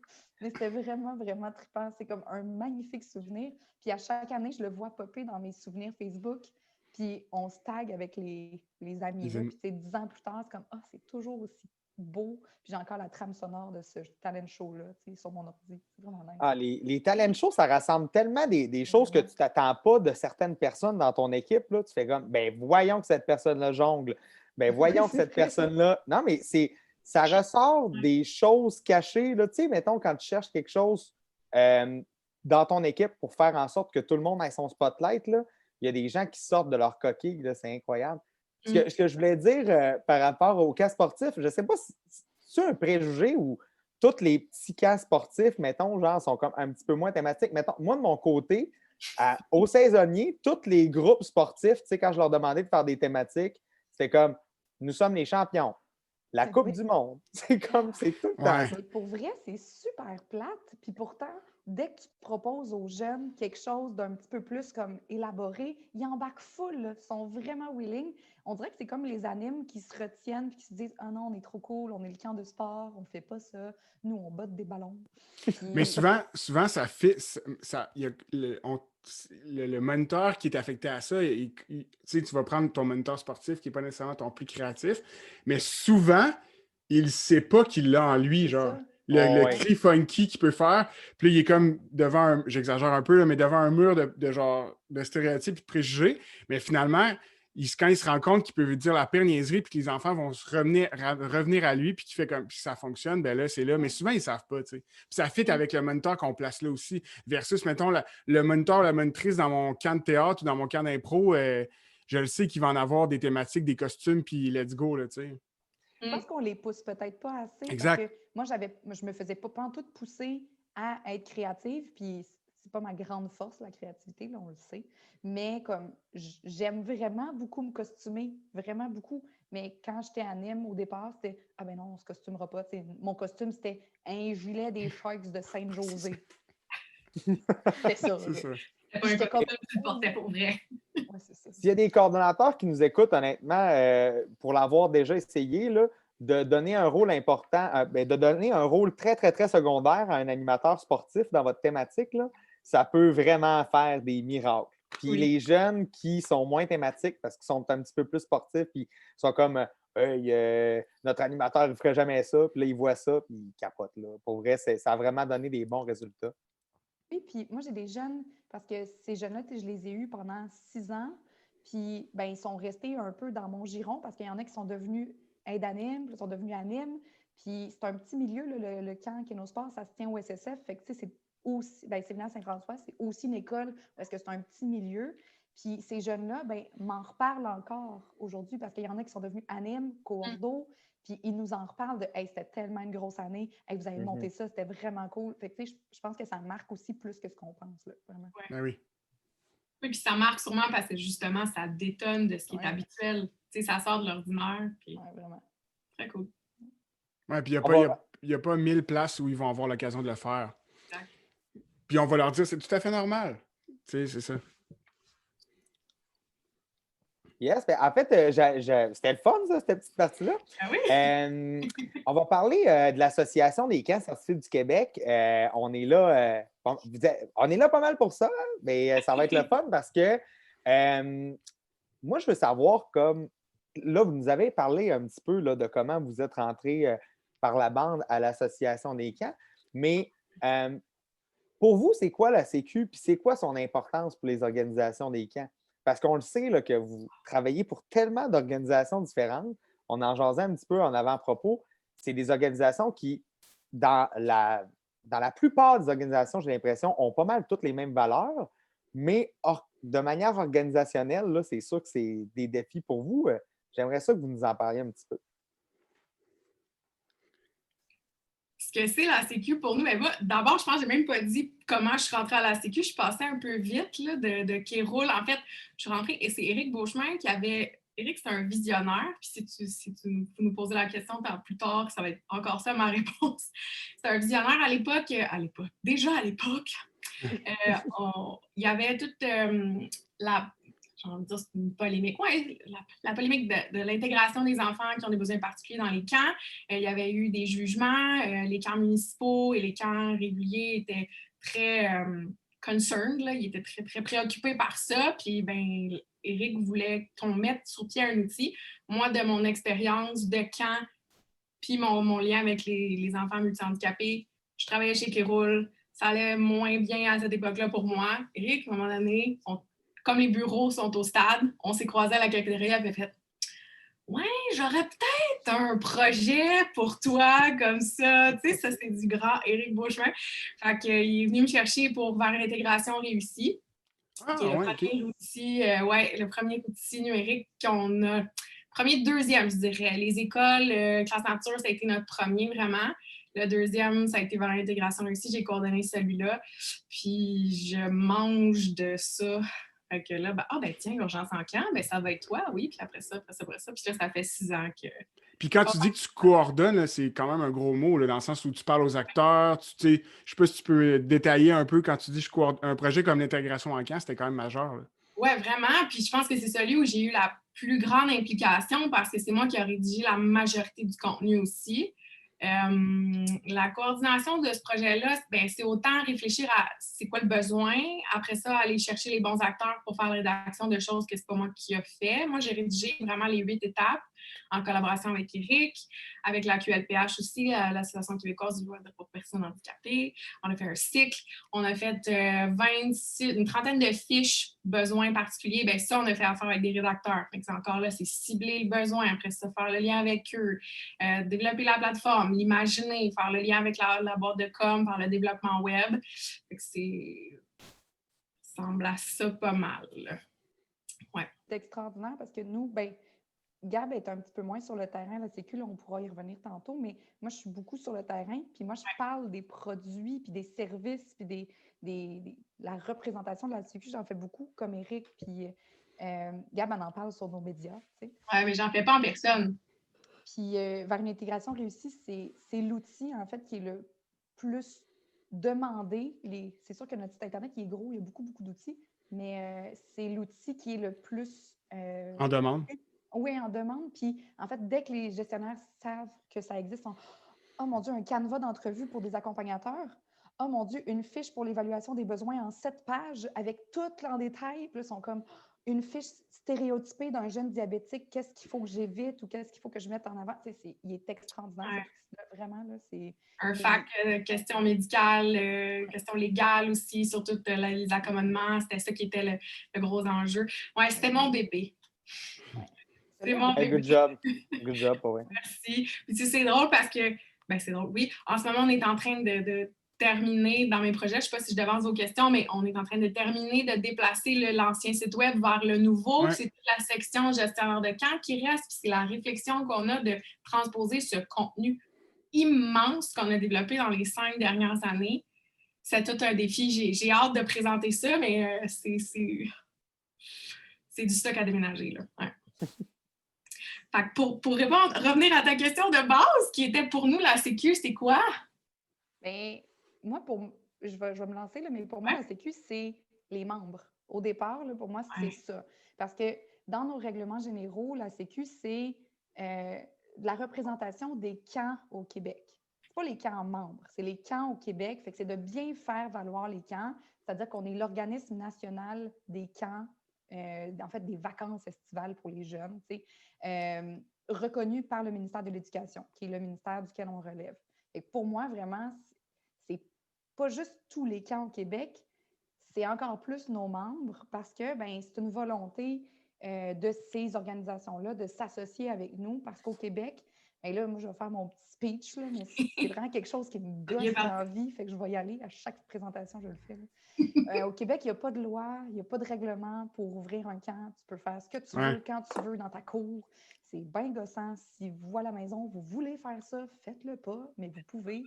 Mais c'était vraiment, vraiment trippant. C'est comme un magnifique souvenir. Puis à chaque année, je le vois popper dans mes souvenirs Facebook. Puis on se tag avec les amis. Puis 10 ans plus tard, c'est comme, c'est toujours aussi beau. Puis j'ai encore la trame sonore de ce talent show-là sur mon ordi. C'est vraiment nice. Les talent shows, ça rassemble tellement des choses que tu ne t'attends pas de certaines personnes dans ton équipe. Là. Tu fais comme, voyons que cette personne-là jongle. Voyons que cette personne-là... Non, mais ça ressort des choses cachées. Tu sais, mettons, quand tu cherches quelque chose dans ton équipe pour faire en sorte que tout le monde ait son spotlight, là, il y a des gens qui sortent de leur coquille. Là, c'est incroyable. Ce que je voulais dire par rapport au cas sportif, je ne sais pas si c'est un préjugé ou tous les petits cas sportifs, mettons, genre, sont comme un petit peu moins thématiques. Mettons, moi, de mon côté, au saisonnier, tous les groupes sportifs, tu sais, quand je leur demandais de faire des thématiques, c'était comme, nous sommes les champions. La Coupe du Monde. C'est comme, c'est tout le temps. Mais pour vrai, c'est super plate. Puis pourtant, dès que tu proposes aux jeunes quelque chose d'un petit peu plus comme élaboré, ils embarquent full, là. Ils sont vraiment willing. On dirait que c'est comme les animes qui se retiennent et qui se disent « Ah non, on est trop cool, on est le camp de sport, on ne fait pas ça. Nous, on botte des ballons. » Mais souvent, ça fait... le moniteur qui est affecté à ça, tu vas prendre ton moniteur sportif qui n'est pas nécessairement ton plus créatif, mais souvent, il ne sait pas qu'il l'a en lui, genre. Le cri funky qu'il peut faire. Puis là, il est comme devant j'exagère un peu, là, mais devant un mur de stéréotypes et de préjugés. Mais finalement, quand il se rend compte qu'il peut dire la pire niaiserie puis que les enfants vont revenir à lui puis qu'il fait comme puis ça fonctionne, ben là, c'est là. Mais souvent, ils ne savent pas, tu sais. Puis ça fit avec le moniteur qu'on place là aussi. Versus, mettons, le moniteur, la monitrice dans mon camp de théâtre ou dans mon camp d'impro, je le sais qu'il va en avoir des thématiques, des costumes, puis let's go, là, tu sais. Je pense qu'on les pousse peut-être pas assez. Exact. Parce que moi, je me faisais pas pantoute pousser à être créative, puis c'est pas ma grande force, la créativité, là, on le sait. Mais comme j'aime vraiment beaucoup me costumer, vraiment beaucoup. Mais quand j'étais anime au départ, c'était « Ah ben non, on se costumera pas. » Mon costume, c'était un gilet des Sharks de Saint-José. C'était ça. C'est ça. C'est pas un J'étais comme, cocktail, tu le portais pour vrai. ouais, c'est ça. S'il y a des coordonnateurs qui nous écoutent, honnêtement, pour l'avoir déjà essayé, là, de donner un rôle important, de donner un rôle très, très, très secondaire à un animateur sportif dans votre thématique, là, ça peut vraiment faire des miracles. Puis Oui. les jeunes qui sont moins thématiques parce qu'ils sont un petit peu plus sportifs, puis sont comme Hey, notre animateur ne ferait jamais ça, puis là, ils voient ça, puis ils capotent. Là. Pour vrai, ça a vraiment donné des bons résultats. Oui, puis moi, j'ai des jeunes, parce que ces jeunes-là, je les ai eus pendant 6 ans, puis ben, ils sont restés un peu dans mon giron, parce qu'il y en a qui sont devenus aides-animes, puis ils sont devenus animes, puis c'est un petit milieu, là, le camp Kénosport, ça se tient au SSF, fait que tu sais, c'est aussi, ben, c'est venu à Saint-François, c'est aussi une école, parce que c'est un petit milieu, puis ces jeunes-là, ben, m'en reparlent encore aujourd'hui, parce qu'il y en a qui sont devenus animes, coordos, puis ils nous en reparlent de Hey, c'était tellement une grosse année, hey, vous avez monté ça, c'était vraiment cool. Fait que, je pense que ça marque aussi plus que ce qu'on pense, là, vraiment. Ben oui. Oui, puis ça marque sûrement parce que justement, ça détonne de ce qui est Ouais. habituel. Tu sais, ça sort de l'ordinaire. Puis Ouais, vraiment. très cool. Ouais, puis il On n'y a, va- y a pas 1000 places où ils vont avoir l'occasion de le faire. Exact. Puis on va leur dire c'est tout à fait normal. Tu sais, c'est ça. Yes, ben, en fait, c'était le fun, ça, cette petite partie-là. Ah oui? On va parler de l'Association des camps certifiés du Québec. On est là, on est là pas mal pour ça, hein, mais ça va être le fun parce que moi, je veux savoir, comme là, vous nous avez parlé un petit peu là, de comment vous êtes rentré par la bande à l'Association des camps, mais pour vous, c'est quoi la Sécu, puis c'est quoi son importance pour les organisations des camps? Parce qu'on le sait là, que vous travaillez pour tellement d'organisations différentes. On en jasait un petit peu en avant-propos. C'est des organisations qui, dans la plupart des organisations, j'ai l'impression, ont pas mal toutes les mêmes valeurs, mais de manière organisationnelle, là, c'est sûr que c'est des défis pour vous. J'aimerais ça que vous nous en parliez un petit peu. Ce que c'est la Sécu pour nous, mais moi, d'abord, je pense que j'ai même pas dit comment je suis rentrée à la Sécu. Je passais un peu vite là, de Kéroul. En fait, je suis rentrée et c'est Éric Beauchemin qui avait. Éric, c'est un visionnaire. Puis si tu nous posais la question plus tard, ça va être encore ça ma réponse. C'est un visionnaire déjà à l'époque, il y avait toute la j'ai envie de dire, c'est une polémique. Oui, la polémique de l'intégration des enfants qui ont des besoins particuliers dans les camps. Il y avait eu des jugements. Les camps municipaux et les camps réguliers étaient très concerned. Là. Ils étaient très, très préoccupés par ça. Puis, ben, Éric voulait qu'on mette sur pied un outil. Moi, de mon expérience de camp, puis mon lien avec les enfants multihandicapés, je travaillais chez Kéroul. Ça allait moins bien à cette époque-là pour moi. Éric, à un moment donné, comme les bureaux sont au stade, on s'est croisés à la cafétéria et fait Ouais, j'aurais peut-être un projet pour toi comme ça. Tu sais, ça, c'est du grand Éric Beauchemin. Fait qu'il est venu me chercher pour vers une intégration réussie, qui est Ah, ouais, OK. le premier outil numérique qu'on a. Premier, deuxième, je dirais. Les écoles, classe nature, ça a été notre premier vraiment. Le deuxième, ça a été vers l'intégration réussie. J'ai coordonné celui-là. Puis je mange de ça. Fait que là, tiens, l'urgence en camp, ça va être toi, oui. Puis après ça. Puis là, ça fait 6 ans que. Puis quand tu dis que tu coordonnes, là, c'est quand même un gros mot, là, dans le sens où tu parles aux acteurs. Tu sais, je sais pas si tu peux détailler un peu quand tu dis je coordonne un projet comme l'intégration en camp, c'était quand même majeur. Là. Ouais, vraiment. Puis je pense que c'est celui où j'ai eu la plus grande implication parce que c'est moi qui ai rédigé la majorité du contenu aussi. La coordination de ce projet-là, c'est autant réfléchir à c'est quoi le besoin, après ça, aller chercher les bons acteurs pour faire la rédaction de choses que c'est pas moi qui ai fait. Moi, j'ai rédigé vraiment les 8 étapes en collaboration avec Éric, avec la QLPH aussi, l'Association québécoise du droit pour personnes handicapées. On a fait un cycle, on a fait une trentaine de fiches besoins particuliers. Bien, ça, on a fait affaire avec des rédacteurs. C'est encore là, c'est cibler le besoin, après ça, faire le lien avec eux, développer la plateforme, l'imaginer, faire le lien avec la boîte de com, faire le développement web. Ça ressemble à ça pas mal. Ouais. C'est extraordinaire parce que nous, Gab est un petit peu moins sur le terrain, la Sécu, là, on pourra y revenir tantôt, mais moi, je suis beaucoup sur le terrain, puis moi, je parle des produits, puis des services, puis la représentation de la Sécu, j'en fais beaucoup, comme Éric, puis Gab en parle sur nos médias, tu sais. Ouais, mais j'en fais pas en personne. Puis vers une intégration réussie, c'est l'outil, en fait, qui est le plus demander, c'est sûr que notre site Internet il est gros, il y a beaucoup, beaucoup d'outils, mais c'est l'outil qui est le plus... En demande. Oui, en demande. Puis, en fait, dès que les gestionnaires savent que ça existe, oh mon Dieu, un canevas d'entrevue pour des accompagnateurs. Oh mon Dieu, une fiche pour l'évaluation des besoins en 7 pages avec tout en détail. Puis là, ils sont comme une fiche stéréotypée d'un jeune diabétique. Qu'est-ce qu'il faut que j'évite ou qu'est-ce qu'il faut que je mette en avant? Il est extraordinaire. Ouais. Vraiment, là, c'est... Un fac, questions médicales, questions légales aussi, surtout les accommodements. C'était ça qui était le gros enjeu. Ouais, c'était mon bébé. Ouais. C'est mon Hey, bébé. good job. Good job, pour vrai. Merci. Puis c'est drôle parce que, c'est drôle, oui. En ce moment, on est en train de terminer dans mes projets. Je ne sais pas si je devance vos questions, mais on est en train de terminer de déplacer l'ancien site web vers le nouveau. Ouais. C'est toute la section gestionnaire de camp qui reste. Puis c'est la réflexion qu'on a de transposer ce contenu immense qu'on a développé dans les 5 dernières années. C'est tout un défi. J'ai hâte de présenter ça, mais c'est du stock à déménager, là. Ouais. Fait que pour revenir à ta question de base, qui était pour nous la Sécu, c'est quoi? Bien, moi, je vais me lancer, là, mais pour moi, la Sécu, c'est les membres. Au départ, là, pour moi, c'est ça. Parce que dans nos règlements généraux, la Sécu, c'est la représentation des camps au Québec. C'est pas les camps membres, c'est les camps au Québec. Fait que c'est de bien faire valoir les camps, c'est-à-dire qu'on est l'organisme national des camps, en fait, des vacances estivales pour les jeunes, tu sais, reconnu par le ministère de l'Éducation, qui est le ministère duquel on relève. Et pour moi, vraiment, c'est pas juste tous les camps au Québec, c'est encore plus nos membres parce que c'est une volonté de ces organisations-là de s'associer avec nous parce qu'au Québec, et là, moi, je vais faire mon petit speech, là, mais c'est vraiment quelque chose qui me gosse dans la vie, fait que je vais y aller. À chaque présentation, je le fais. Au Québec, il n'y a pas de loi, il n'y a pas de règlement pour ouvrir un camp. Tu peux faire ce que tu veux, quand tu veux, dans ta cour. C'est bien gossant. Si vous, à la maison, vous voulez faire ça, faites-le pas, mais vous pouvez.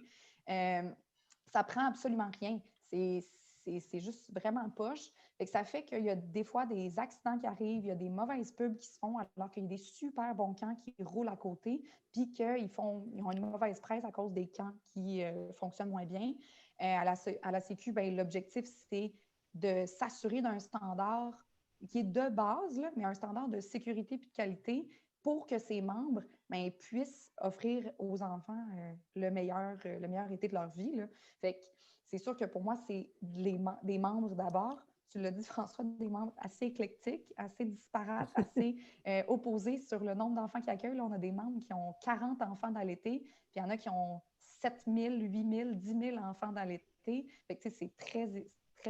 Ça prend absolument rien. C'est juste vraiment poche. Fait que ça fait qu'il y a des fois des accidents qui arrivent, il y a des mauvaises pubs qui se font alors qu'il y a des super bons camps qui roulent à côté, puis qu'ils ont une mauvaise presse à cause des camps qui fonctionnent moins bien. À la Sécu, l'objectif, c'est de s'assurer d'un standard qui est de base, là, mais un standard de sécurité et de qualité pour que ses membres puissent offrir aux enfants le meilleur été de leur vie, là. Fait que c'est sûr que pour moi, c'est des membres d'abord. Tu l'as dit, François, des membres assez éclectiques, assez disparates, assez opposés sur le nombre d'enfants qu'ils accueillent. Là, on a des membres qui ont 40 enfants dans l'été, puis il y en a qui ont 7 000, 8 000, 10 000 enfants dans l'été. Fait que, c'est très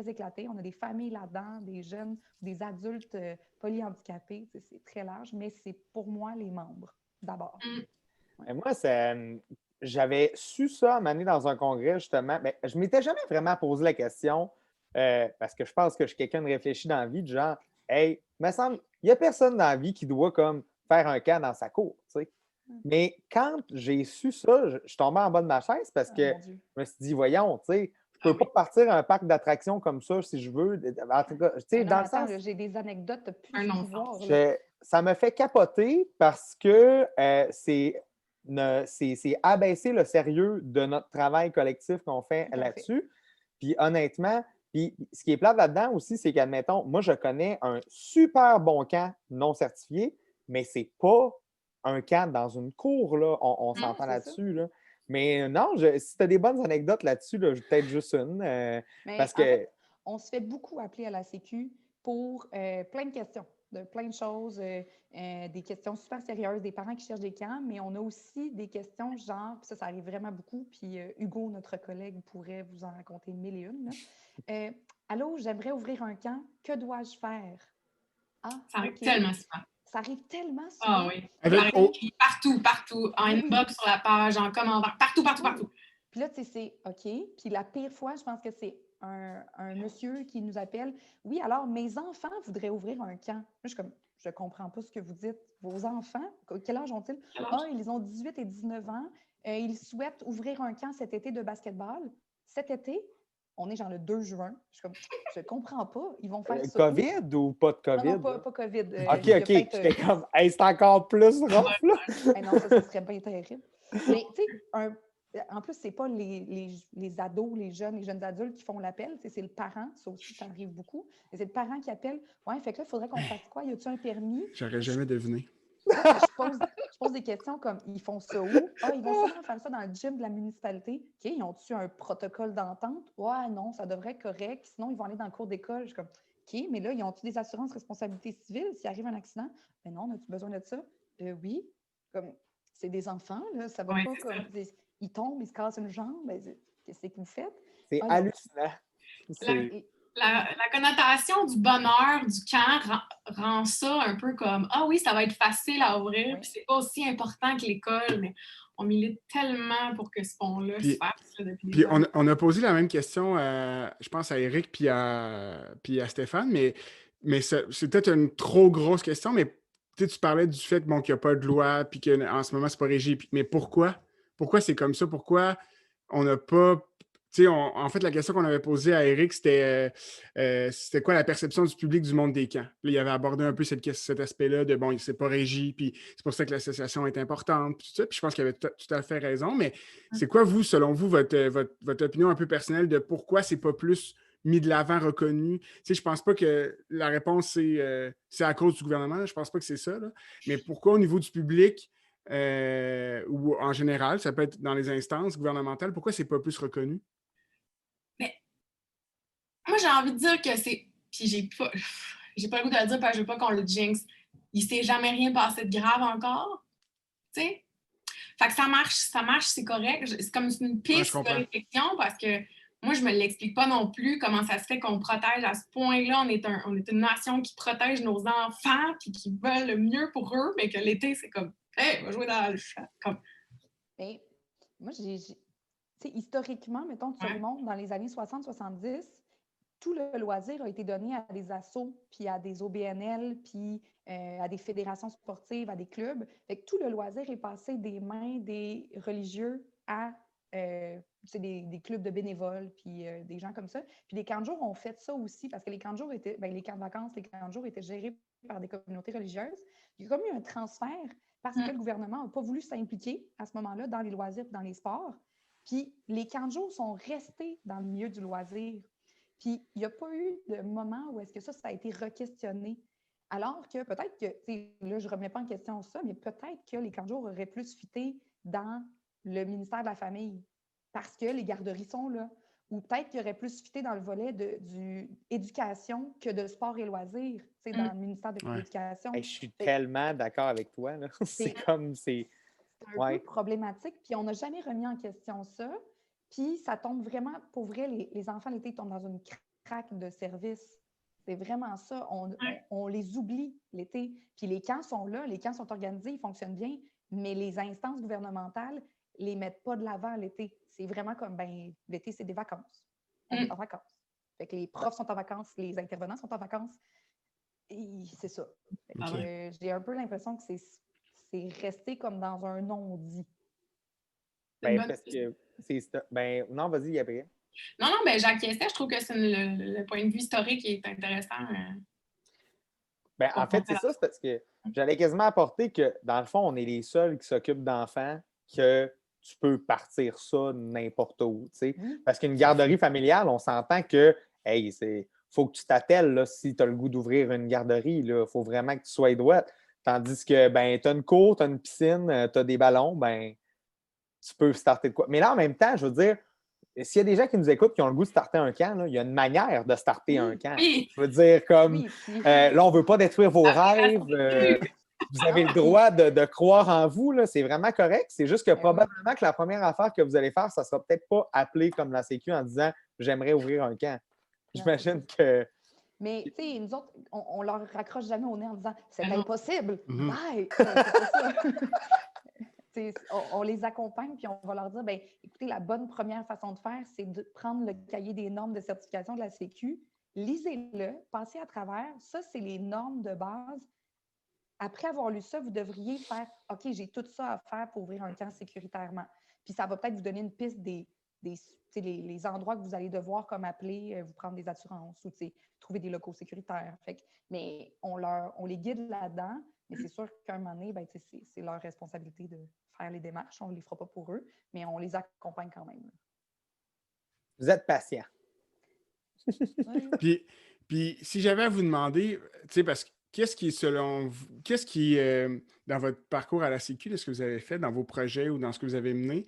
éclaté. On a des familles là-dedans, des jeunes, des adultes polyhandicapés. C'est très large, mais c'est pour moi les membres, d'abord. Et moi, j'avais su ça à un moment donné dans un congrès, justement. Mais je ne m'étais jamais vraiment posé la question parce que je pense que je suis quelqu'un de réfléchi dans la vie, du genre, hey, il me semble, il n'y a personne dans la vie qui doit comme faire un camp dans sa cour, tu sais. Mais quand j'ai su ça, je suis tombé en bas de ma chaise parce que je me suis dit, voyons, tu sais, je ne peux pas partir à un parc d'attractions comme ça si je veux. En tout cas, tu sais, dans le sens... J'ai des anecdotes de plus de pouvoir. Ça me fait capoter parce que c'est abaisser le sérieux de notre travail collectif qu'on fait là-dessus. Puis honnêtement, ce qui est plate là-dedans aussi, c'est qu'admettons, moi, je connais un super bon camp non certifié, mais c'est pas un camp dans une cour, là. On s'entend là-dessus, là. Mais non, si tu as des bonnes anecdotes là-dessus, là, peut-être juste une. Parce que... En fait, on se fait beaucoup appeler à la Sécu pour plein de questions, de plein de choses, des questions super sérieuses, des parents qui cherchent des camps, mais on a aussi des questions genre, puis ça arrive vraiment beaucoup, puis Hugo, notre collègue, pourrait vous en raconter 1000 et une. Allô, j'aimerais ouvrir un camp, que dois-je faire? Ah, ça arrive tellement souvent. Ça arrive tellement souvent. Ah oui. Partout. En inbox, sur la page, en commentaire, partout. Puis là, tu sais, c'est OK. Puis la pire fois, je pense que c'est un monsieur qui nous appelle. Oui, alors, mes enfants voudraient ouvrir un camp. Moi, je suis comme, je comprends pas ce que vous dites. Vos enfants, quel âge ont-ils? Ils ont 18 et 19 ans. Ils souhaitent ouvrir un camp cet été de basketball. Cet été, on est genre le 2 juin. Je comprends pas. Ils vont faire ça. COVID ou pas de COVID? Non, pas COVID. OK. J'étais comme, hey, c'est encore plus rough, là. Non, ça serait bien terrible. Mais, tu sais, En plus, c'est pas les ados, les jeunes adultes qui font l'appel, c'est le parent, ça aussi, ça arrive beaucoup. Et c'est le parent qui appelle. Ouais, fait que là, il faudrait qu'on fasse quoi? Y a-tu un permis? J'aurais jamais deviné. Là, je pose des questions comme ils font ça où? Ah, ils vont sûrement faire ça dans le gym de la municipalité. OK, ils ont-tu un protocole d'entente? Ouais, non, ça devrait être correct. Sinon, ils vont aller dans le cours d'école. Je suis comme OK, mais là, ils ont-tu des assurances responsabilité civile s'il arrive un accident? Ben non, on a-tu besoin de ça? Oui. Comme c'est des enfants, là, ça va Ouais, pas c'est comme. Ils tombent, ils se cassent une jambe. Ben, qu'est-ce que vous faites? C'est Ah, hallucinant. La connotation du bonheur du camp rend ça un peu comme ah oui, ça va être facile à ouvrir, Oui. puis c'est pas aussi important que l'école, mais on milite tellement pour que ce pont-là se Puis, fasse là, depuis des puis années. on a posé la même question, je pense, à Eric puis à Stéphane, mais c'est peut-être une trop grosse question, mais tu parlais du fait bon, qu'il n'y a pas de loi, puis qu'en ce moment, c'est pas régi. Mais pourquoi? Pourquoi c'est comme ça? Pourquoi on n'a pas. En fait, la question qu'on avait posée à Eric, c'était quoi la perception du public du monde des camps? Là, il avait abordé un peu cet aspect-là de bon, c'est pas régi, puis c'est pour ça que l'association est importante, puis tout ça. Puis je pense qu'il avait tout à fait raison, mais c'est quoi, vous, selon vous, votre opinion un peu personnelle de pourquoi c'est pas plus mis de l'avant, reconnu? Je pense pas que la réponse, c'est à cause du gouvernement. Là. Je pense pas que c'est ça. Là. Mais pourquoi, au niveau du public, ou en général, ça peut être dans les instances gouvernementales, pourquoi c'est pas plus reconnu? Mais moi, j'ai envie de dire que c'est. Puis j'ai pas le goût de le dire parce que je veux pas qu'on le jinx. Il s'est jamais rien passé de grave encore. Tu sais? Fait que ça marche, c'est correct. C'est comme une Ouais, je piste de comprends. réflexion parce que moi, je me l'explique pas non plus comment ça se fait qu'on protège à ce point-là. On est une nation qui protège nos enfants puis qui veut le mieux pour eux, mais que l'été, c'est comme hey, va jouer dans le chat. Comme, Mais moi, historiquement, mettons, tu ouais. remontes dans les années 60-70, tout le loisir a été donné à des assos, puis à des OBNL, puis à des fédérations sportives, à des clubs. Fait que tout le loisir est passé des mains des religieux à des clubs de bénévoles, puis des gens comme ça. Puis les camps de jour ont fait ça aussi, parce que les camps de jour étaient, les camps de vacances, les camps de jour étaient gérés par des communautés religieuses. Il y a comme eu un transfert parce que le gouvernement n'a pas voulu s'impliquer à ce moment-là dans les loisirs et dans les sports. Puis les camps de jour sont restés dans le milieu du loisir. Puis, il n'y a pas eu de moment où est-ce que ça a été re-questionné. Alors que peut-être que, là, je ne remets pas en question ça, mais peut-être que les camps de jour auraient plus fité dans le ministère de la Famille parce que les garderies sont là. Ou peut-être qu'il y aurait plus fité dans le volet du éducation que de sport et loisirs, dans le ministère de Ouais. l'éducation. Je suis tellement d'accord avec toi. Là. C'est comme, c'est un peu problématique. Puis on n'a jamais remis en question ça. Puis ça tombe vraiment, pour vrai, les enfants l'été tombent dans une craque de service. C'est vraiment ça. On les oublie l'été. Puis les camps sont là, les camps sont organisés, ils fonctionnent bien, mais les instances gouvernementales ne les mettent pas de l'avant l'été. C'est vraiment comme, l'été, c'est des vacances. On est en vacances. Fait que les profs sont en vacances, les intervenants sont en vacances. Et c'est ça. J'ai un peu l'impression que c'est resté comme dans un non-dit. parce que non, vas-y, Gabriel. Non, j'acquiesçais. Je trouve que c'est le point de vue historique qui est intéressant. En fait, c'est ça, c'est parce que j'allais quasiment apporter que, dans le fond, on est les seuls qui s'occupent d'enfants que tu peux partir ça n'importe où. Parce qu'une garderie familiale, on s'entend que, hey, faut que tu t'attelles là, si tu as le goût d'ouvrir une garderie. Il faut vraiment que tu sois douette. Tandis que, tu as une cour, tu as une piscine, tu as des ballons, tu peux starter de quoi. Mais là, en même temps, je veux dire, s'il y a des gens qui nous écoutent qui ont le goût de starter un camp, là, il y a une manière de starter un camp. Oui. Je veux dire, comme là, on ne veut pas détruire vos rêves. Vous avez le droit de croire en vous. Là, c'est vraiment correct. C'est juste que probablement que la première affaire que vous allez faire, ça ne sera peut-être pas appelé comme la Sécu en disant j'aimerais ouvrir un camp. J'imagine que. Mais, tu sais, nous autres, on leur raccroche jamais au nez en disant c'est impossible. Mm-hmm. C'est pas ça. On les accompagne puis on va leur dire écoutez, la bonne première façon de faire, c'est de prendre le cahier des normes de certification de la Sécu, lisez-le, passez à travers. Ça, c'est les normes de base. Après avoir lu ça, vous devriez faire OK, j'ai tout ça à faire pour ouvrir un camp sécuritairement. Puis ça va peut-être vous donner une piste les endroits que vous allez devoir comme appeler, vous prendre des assurances ou trouver des locaux sécuritaires. Mais on les guide là-dedans. Mais c'est sûr qu'à un moment donné, ben, c'est leur responsabilité de faire les démarches. On ne les fera pas pour eux, mais on les accompagne quand même. Vous êtes patient. Ouais. Puis, si j'avais à vous demander, tu sais, parce que qu'est-ce qui est selon vous, qu'est-ce qui, dans votre parcours à la Sécu, de ce que vous avez fait, dans vos projets ou dans ce que vous avez mené,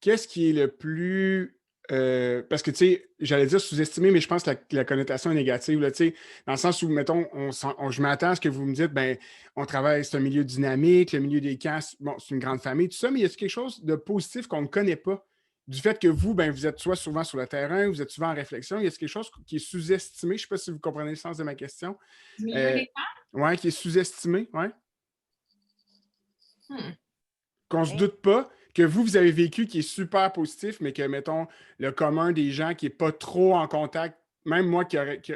qu'est-ce qui est le plus. Parce que, tu sais, j'allais dire sous-estimé, mais je pense que la connotation est négative, là, tu sais, dans le sens où, mettons, je m'attends à ce que vous me dites, ben, on travaille, c'est un milieu dynamique, le milieu des camps, bon, c'est une grande famille, tout ça, mais il y a quelque chose de positif qu'on ne connaît pas? Du fait que vous, ben, vous êtes soit souvent sur le terrain, vous êtes souvent en réflexion, il y a quelque chose qui est sous-estimé, je ne sais pas si vous comprenez le sens de ma question. Du milieu des Ouais, qui est sous-estimé, ouais. camps? Qu'on se doute pas que vous avez vécu qui est super positif, mais que, mettons, le commun des gens qui n'est pas trop en contact, même moi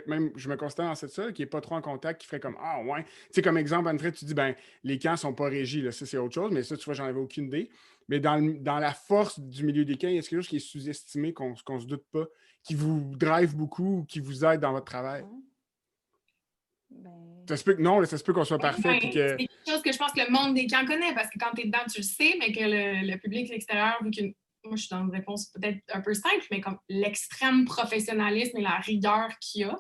même je me constate dans cette salle, qui n'est pas trop en contact, qui ferait comme Ah ouais. Tu sais, comme exemple, Anne-Fred, tu dis ben les camps ne sont pas régis, là, ça c'est autre chose, mais ça, tu vois, j'en avais aucune idée. Mais dans la force du milieu des camps, il y a quelque chose qui est sous-estimé, qu'on ne se doute pas, qui vous drive beaucoup ou qui vous aide dans votre travail. Ouais. Ben, Ça se peut que non, là, ça se peut qu'on soit parfait. Puis que... C'est quelque chose que je pense que le monde des camps connaît parce que quand tu es dedans, tu le sais, mais que le public extérieur, vu que moi je suis dans une réponse peut-être un peu simple, mais comme l'extrême professionnalisme et la rigueur qu'il y a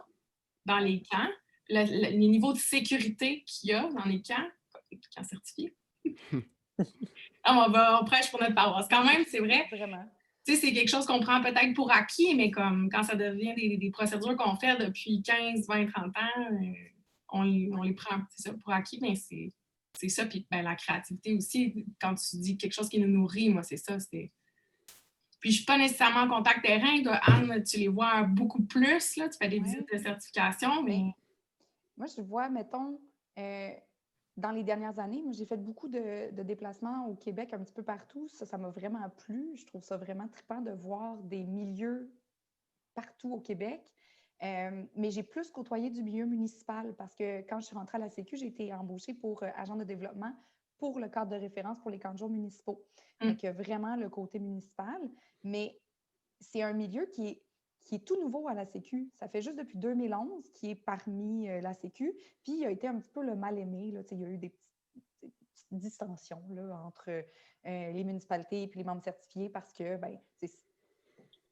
dans les camps, les niveaux de sécurité qu'il y a dans les camps certifiés. On prêche pour notre paroisse. Quand même, c'est vrai. vraiment. Tu sais, c'est quelque chose qu'on prend peut-être pour acquis, mais comme quand ça devient des procédures qu'on fait depuis 15, 20, 30 ans, on les prend pour acquis, mais c'est ça. Puis ben, la créativité aussi, quand tu dis quelque chose qui nous nourrit, moi, c'est ça. Puis je ne suis pas nécessairement en contact terrain. Toi, Anne, tu les vois beaucoup plus. Là, tu fais des visites de certification, mais... Moi, je vois, mettons, dans les dernières années, moi, j'ai fait beaucoup de déplacements au Québec, un petit peu partout. Ça m'a vraiment plu. Je trouve ça vraiment trippant de voir des milieux partout au Québec. Mais j'ai plus côtoyé du milieu municipal parce que quand je suis rentrée à la Sécu, j'ai été embauchée pour agent de développement pour le cadre de référence pour les camps de jour municipaux. Donc, vraiment le côté municipal. Mais c'est un milieu qui est tout nouveau à la Sécu. Ça fait juste depuis 2011 qu'il est parmi la Sécu. Puis, il a été un petit peu le mal-aimé. Là. Il y a eu des petites distensions là, entre les municipalités et les membres certifiés parce que ben, ils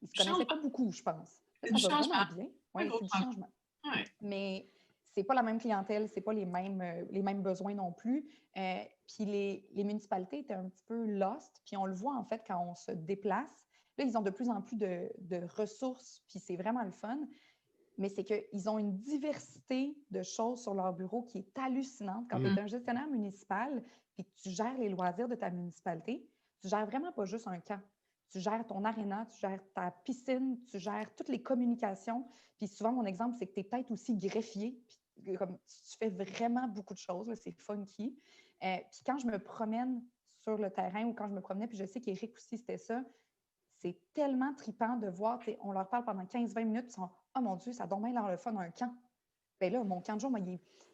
ne se connaissaient pas beaucoup, je pense. Là, ça va vraiment bien. Oui, c'est du changement. Ouais. Mais c'est pas la même clientèle, c'est pas les mêmes besoins non plus. Puis les municipalités étaient un petit peu lost. Puis on le voit en fait quand on se déplace. Là, ils ont de plus en plus de ressources, puis c'est vraiment le fun. Mais c'est qu'ils ont une diversité de choses sur leur bureau qui est hallucinante. Quand tu es un gestionnaire municipal puis que tu gères les loisirs de ta municipalité, tu gères vraiment pas juste un camp. Tu gères ton aréna, tu gères ta piscine, tu gères toutes les communications. Puis souvent, mon exemple, c'est que tu es peut-être aussi greffier. Puis comme, tu fais vraiment beaucoup de choses, là, c'est funky. Puis quand je me promène sur le terrain ou quand je me promenais, puis je sais qu'Éric aussi, c'était ça, c'est tellement trippant de voir, on leur parle pendant 15-20 minutes, puis ils sont « Oh mon Dieu, ça donne bien l'air le fun, un camp. » Bien là, mon camp de jour, moi,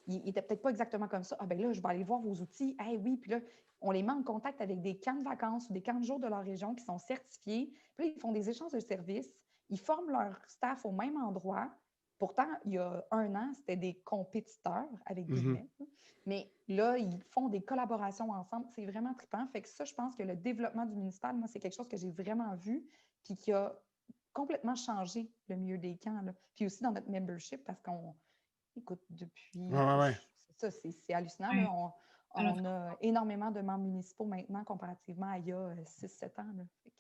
il était peut-être pas exactement comme ça. « Ah ben là, je vais aller voir vos outils. Hey, oui, puis là, on les met en contact avec des camps de vacances ou des camps de jour de leur région qui sont certifiés. Puis là, ils font des échanges de services. Ils forment leur staff au même endroit. Pourtant, il y a 1 an, c'était des compétiteurs, avec guillemets. Mais là, ils font des collaborations ensemble. C'est vraiment trippant. Fait que ça, je pense que le développement du ministère, moi, c'est quelque chose que j'ai vraiment vu puis qui a complètement changé le milieu des camps. Là. Puis aussi dans notre membership, parce qu'on, écoute, depuis... Ça, c'est hallucinant. Là. On a énormément de membres municipaux maintenant comparativement à il y a 6-7 ans. Là. Fait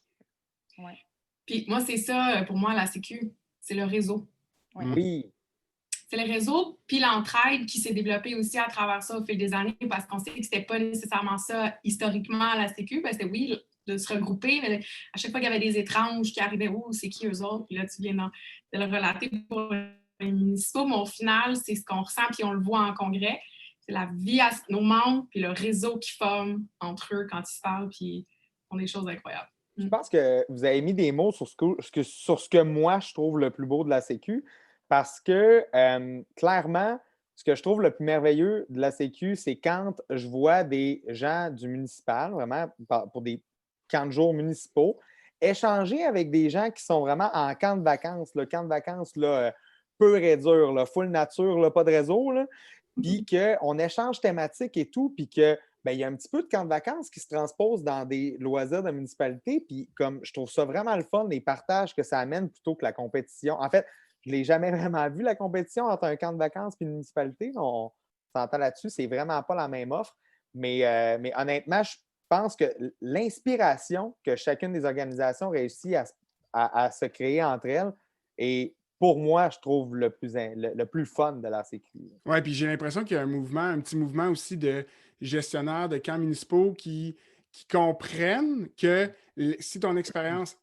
que, ouais. Puis moi, c'est ça, pour moi, la Sécu, c'est le réseau. Ouais. Oui. C'est le réseau, puis l'entraide qui s'est développée aussi à travers ça au fil des années, parce qu'on sait que c'était pas nécessairement ça historiquement à la Sécu. Ben, c'était oui, de se regrouper, mais à chaque fois qu'il y avait des étranges qui arrivaient, oh, c'est qui eux autres? Puis là, tu viens de le relater pour les municipaux, mais au final, c'est ce qu'on ressent, puis on le voit en congrès. C'est la vie à nos membres, puis le réseau qui forme entre eux quand ils se parlent, puis ils font des choses incroyables. Je pense que vous avez mis des mots sur ce que moi, je trouve le plus beau de la Sécu, parce que clairement, ce que je trouve le plus merveilleux de la Sécu, c'est quand je vois des gens du municipal, vraiment pour des camps de jour municipaux, échanger avec des gens qui sont vraiment en camp de vacances, le camp de vacances là, pur et dur, là, full nature, là, pas de réseau, là. puis qu'on échange thématique et tout, puis que ben, il y a un petit peu de camp de vacances qui se transpose dans des loisirs de municipalité, puis comme je trouve ça vraiment le fun, les partages que ça amène plutôt que la compétition. En fait, je ne l'ai jamais vraiment vu, la compétition entre un camp de vacances et une municipalité. On s'entend là-dessus, c'est vraiment pas la même offre. Mais honnêtement, je pense que l'inspiration que chacune des organisations réussit à se créer entre elles est, pour moi, je trouve le plus fun de la Sécu. Oui, puis j'ai l'impression qu'il y a un petit mouvement aussi de gestionnaires de camps municipaux qui comprennent que si ton expérience,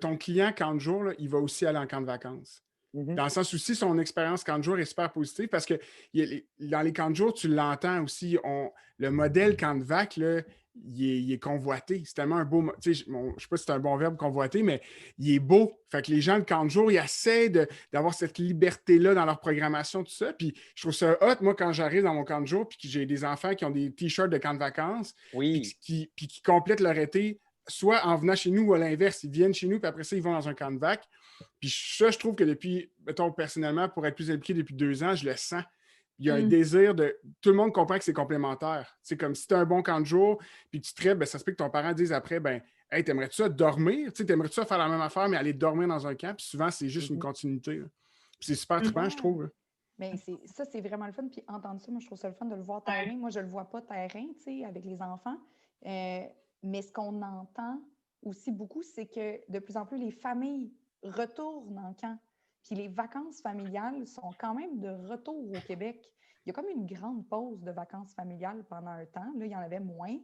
ton client camp de jour, là, il va aussi aller en camp de vacances. Mhm. Dans le sens où si son expérience camp de jour est super positive, parce que dans les camps de jour, tu l'entends aussi, le modèle camp de vac, là, il est convoité. C'est tellement un beau. Tu sais, je ne sais pas si c'est un bon verbe convoité, mais il est beau. Fait que les gens, le camp de jour, ils essaient d'avoir cette liberté-là dans leur programmation, tout ça. Puis je trouve ça hot, moi, quand j'arrive dans mon camp de jour, puis que j'ai des enfants qui ont des t-shirts de camp de vacances, Oui. puis qui complètent leur été, soit en venant chez nous ou à l'inverse, ils viennent chez nous, puis après ça, ils vont dans un camp de vac. Puis ça, je trouve que depuis, mettons, personnellement, pour être plus impliqué depuis 2 ans, je le sens. Il y a un désir de. Tout le monde comprend que c'est complémentaire. C'est comme si tu as un bon camp de jour, puis tu traites, ben, ça se peut que ton parent dise après, ben, hey, t'aimerais-tu ça dormir? T'aimerais-tu ça faire la même affaire, mais aller dormir dans un camp? Puis souvent, c'est juste une continuité. Là. Puis c'est super trippant, je trouve. Là. Mais ça, c'est vraiment le fun. Puis entendre ça, moi, je trouve ça le fun de le voir terrain. Moi, je ne le vois pas terrain, tu sais, avec les enfants. Mais ce qu'on entend aussi beaucoup, c'est que de plus en plus, les familles retournent en camp. Puis les vacances familiales sont quand même de retour au Québec. Il y a comme une grande pause de vacances familiales pendant un temps. Là, il y en avait moins.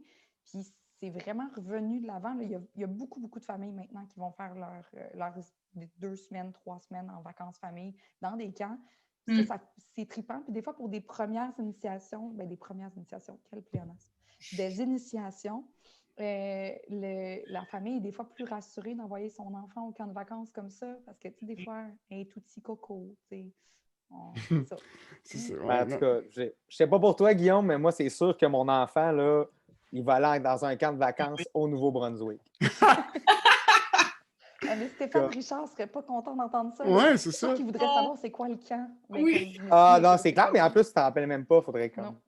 Puis c'est vraiment revenu de l'avant. Il y a beaucoup, beaucoup de familles maintenant qui vont faire leurs 2 semaines, 3 semaines en vacances famille dans des camps. Ça, c'est trippant. Puis des fois, pour des premières initiations, quel pléonasme, des initiations, la famille est des fois plus rassurée d'envoyer son enfant au camp de vacances comme ça, parce que, tu sais, des fois, un tout petit coco, tu sais, c'est ça. C'est ça. En tout cas, je ne sais pas pour toi, Guillaume, mais moi, c'est sûr que mon enfant, là, il va aller dans un camp de vacances au Nouveau-Brunswick. Mais Stéphane Richard serait pas content d'entendre ça. Oui, c'est sûr ça. qu'il voudrait savoir c'est quoi le camp. Oui. Non, c'est clair, mais en plus, tu t'en rappelles même pas, il faudrait comme.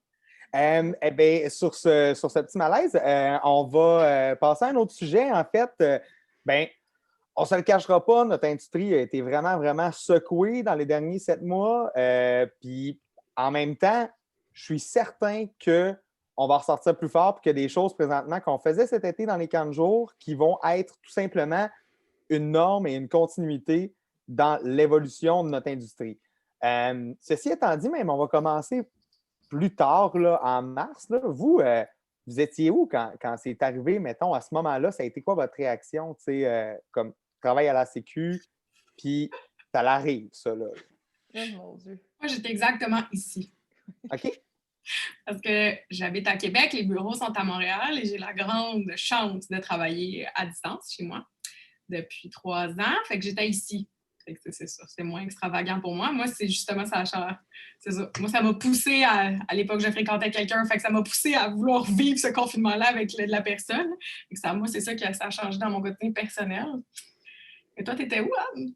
Eh bien, sur ce petit malaise, on va passer à un autre sujet. En fait, on ne se le cachera pas, notre industrie a été vraiment, vraiment secouée dans les derniers 7 mois. Puis, en même temps, je suis certain qu'on va ressortir plus fort et qu'il y a des choses présentement qu'on faisait cet été dans les camps de jour qui vont être tout simplement une norme et une continuité dans l'évolution de notre industrie. Ceci étant dit, même, on va commencer plus tard, là, en mars. Là. Vous étiez où quand c'est arrivé, mettons, à ce moment-là? Ça a été quoi votre réaction, comme travail à la Sécu, puis ça l'arrive, ça, là? Oh mon Dieu. Moi, j'étais exactement ici. OK. Parce que j'habite à Québec, les bureaux sont à Montréal et j'ai la grande chance de travailler à distance chez moi depuis 3 ans. Fait que j'étais ici. Fait que c'est ça, c'est moins extravagant pour moi. Moi, c'est justement ça. C'est ça. Moi, ça m'a poussé à l'époque, je fréquentais quelqu'un. Fait que ça m'a poussé à vouloir vivre ce confinement-là avec la personne. Fait que moi, c'est ça qui a changé dans mon quotidien personnel. Et toi, t'étais où, Anne?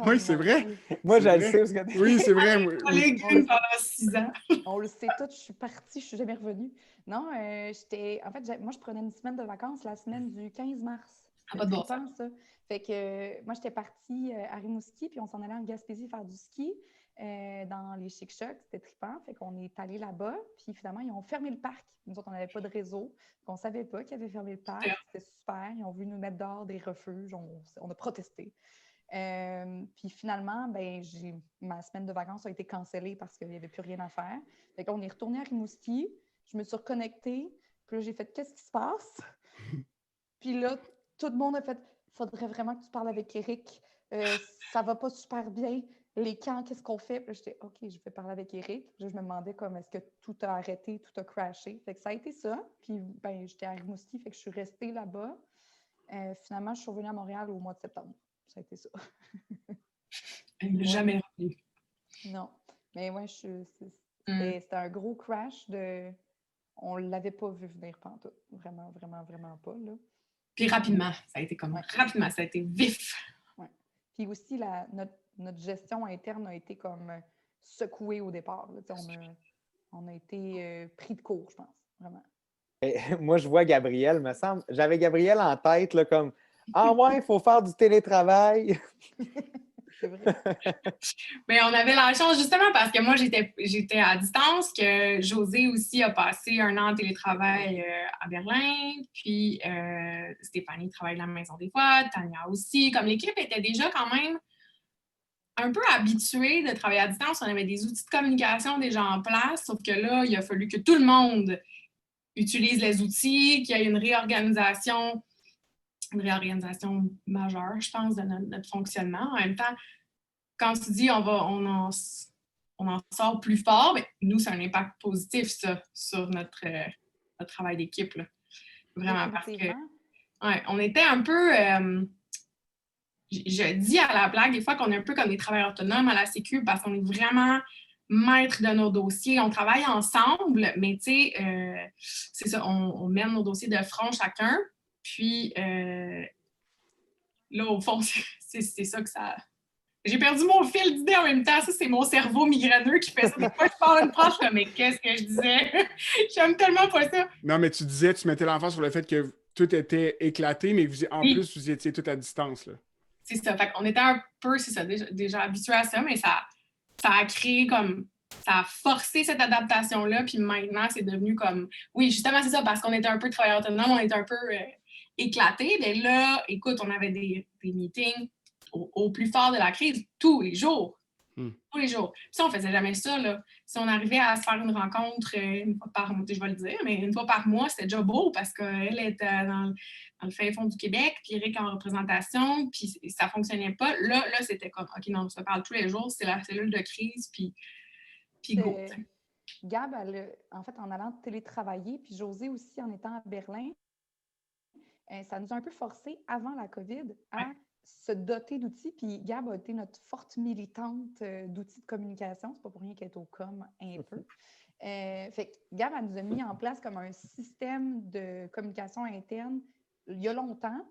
Oui, c'est vrai. Moi, je le vrai. sais. Parce que... Oui, c'est vrai. Pendant 6 ans. On le sait tout, je suis partie, je suis jamais revenue. Non, en fait, moi, je prenais une semaine de vacances la semaine du 15 mars. Pas de bon sens. Ça. Fait que moi, j'étais partie à Rimouski, puis on s'en allait en Gaspésie faire du ski dans les Chic-Chocs. C'était trippant. Fait qu'on est allé là-bas, puis finalement, ils ont fermé le parc. Nous autres, on n'avait pas de réseau. On ne savait pas qu'ils avaient fermé le parc. C'était super. Ils ont voulu nous mettre dehors des refuges. On a protesté. Puis finalement, ma semaine de vacances a été cancellée parce qu'il n'y avait plus rien à faire. Fait qu'on est retourné à Rimouski. Je me suis reconnectée. Puis là, j'ai fait « Qu'est-ce qui se passe? » Puis là, tout le monde a fait « Faudrait vraiment que tu parles avec Eric. Ça va pas super bien. Les camps, qu'est-ce qu'on fait? » Puis là, j'étais « OK, je vais parler avec Eric. » Puis là, je me demandais comme est-ce que tout a arrêté, tout a crashé. Fait que ça a été ça. Puis j'étais à Rimouski, fait que je suis restée là-bas. Finalement, je suis revenue à Montréal au mois de septembre. Ça a été ça. Elle n'est jamais revenue. Non. Mais ouais, c'était un gros crash. On ne l'avait pas vu venir pantoute. Vraiment, vraiment, vraiment pas. Là. Puis rapidement, ça a été comme rapidement, ça a été vif. Ouais. Puis aussi, notre gestion interne a été comme secoués au départ. Là. On a été pris de court, je pense, vraiment. Et moi, je vois Gabrielle, me semble. J'avais Gabrielle en tête, là, comme ah ouais, il faut faire du télétravail. C'est vrai. Mais on avait la chance, justement, parce que moi, j'étais à distance, que José aussi a passé 1 an en télétravail à Berlin, puis Stéphanie travaille de la maison des fois, Tania aussi. Comme l'équipe était déjà quand même un peu habituée de travailler à distance, on avait des outils de communication déjà en place, sauf que là, il a fallu que tout le monde utilise les outils, qu'il y ait une réorganisation majeure, je pense, de notre fonctionnement. En même temps, quand tu dis on en sort plus fort, bien, nous, c'est un impact positif, ça, sur notre travail d'équipe. Là. Vraiment, parce que ouais, on était un peu... je dis à la blague des fois qu'on est un peu comme des travailleurs autonomes à la Sécu parce qu'on est vraiment maître de nos dossiers. On travaille ensemble, mais tu sais, c'est ça, on mène nos dossiers de front chacun. Puis là, au fond, c'est ça que ça... J'ai perdu mon fil d'idée en même temps. Ça, c'est mon cerveau migraineux qui fait ça. Des fois, je parle une proche, mais qu'est-ce que je disais? J'aime tellement pas ça. Non, mais tu disais, tu mettais l'emphase sur le fait que tout était éclaté, mais en Oui. plus, vous étiez tout à distance. Là. C'est ça. Fait qu'on était un peu, c'est ça, déjà habitués à ça, mais ça a créé comme... Ça a forcé cette adaptation-là, puis maintenant, c'est devenu comme... Oui, justement, c'est ça, parce qu'on était un peu travailleurs autonomes, on était un peu éclatés. Mais là, écoute, on avait des meetings au plus fort de la crise tous les jours. Tous les jours. Puis ça, on faisait jamais ça, là. Si on arrivait à se faire une rencontre une fois par mois, je vais le dire, mais une fois par mois, c'était déjà beau parce qu'elle était dans le fin fond du Québec, puis Eric en représentation, puis ça fonctionnait pas. Là, c'était comme, OK, non, on se parle tous les jours, c'est la cellule de crise, puis go. Gab, en fait, en allant télétravailler, puis José aussi en étant à Berlin, ça nous a un peu forcé avant la COVID à se doter d'outils. Puis Gab a été notre forte militante d'outils de communication. C'est pas pour rien qu'elle est au com un peu. Fait que Gab, elle nous a mis en place comme un système de communication interne il y a longtemps.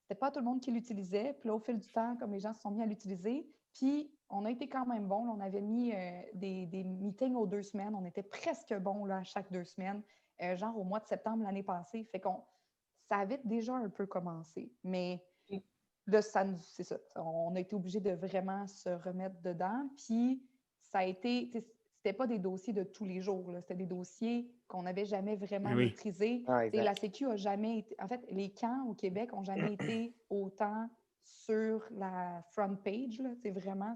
C'était pas tout le monde qui l'utilisait. Puis là, au fil du temps, comme les gens se sont mis à l'utiliser, puis on a été quand même bons. On avait mis des meetings aux 2 semaines. On était presque bons là, à chaque 2 semaines, genre au mois de septembre l'année passée. Fait qu'on ça avait déjà un peu commencé. Mais là, c'est ça. On a été obligé de vraiment se remettre dedans. Puis ça a été... C'était pas des dossiers de tous les jours. C'était des dossiers qu'on n'avait jamais vraiment maîtrisés. La Sécu a jamais été... En fait, les camps au Québec n'ont jamais été autant sur la front page, c'est vraiment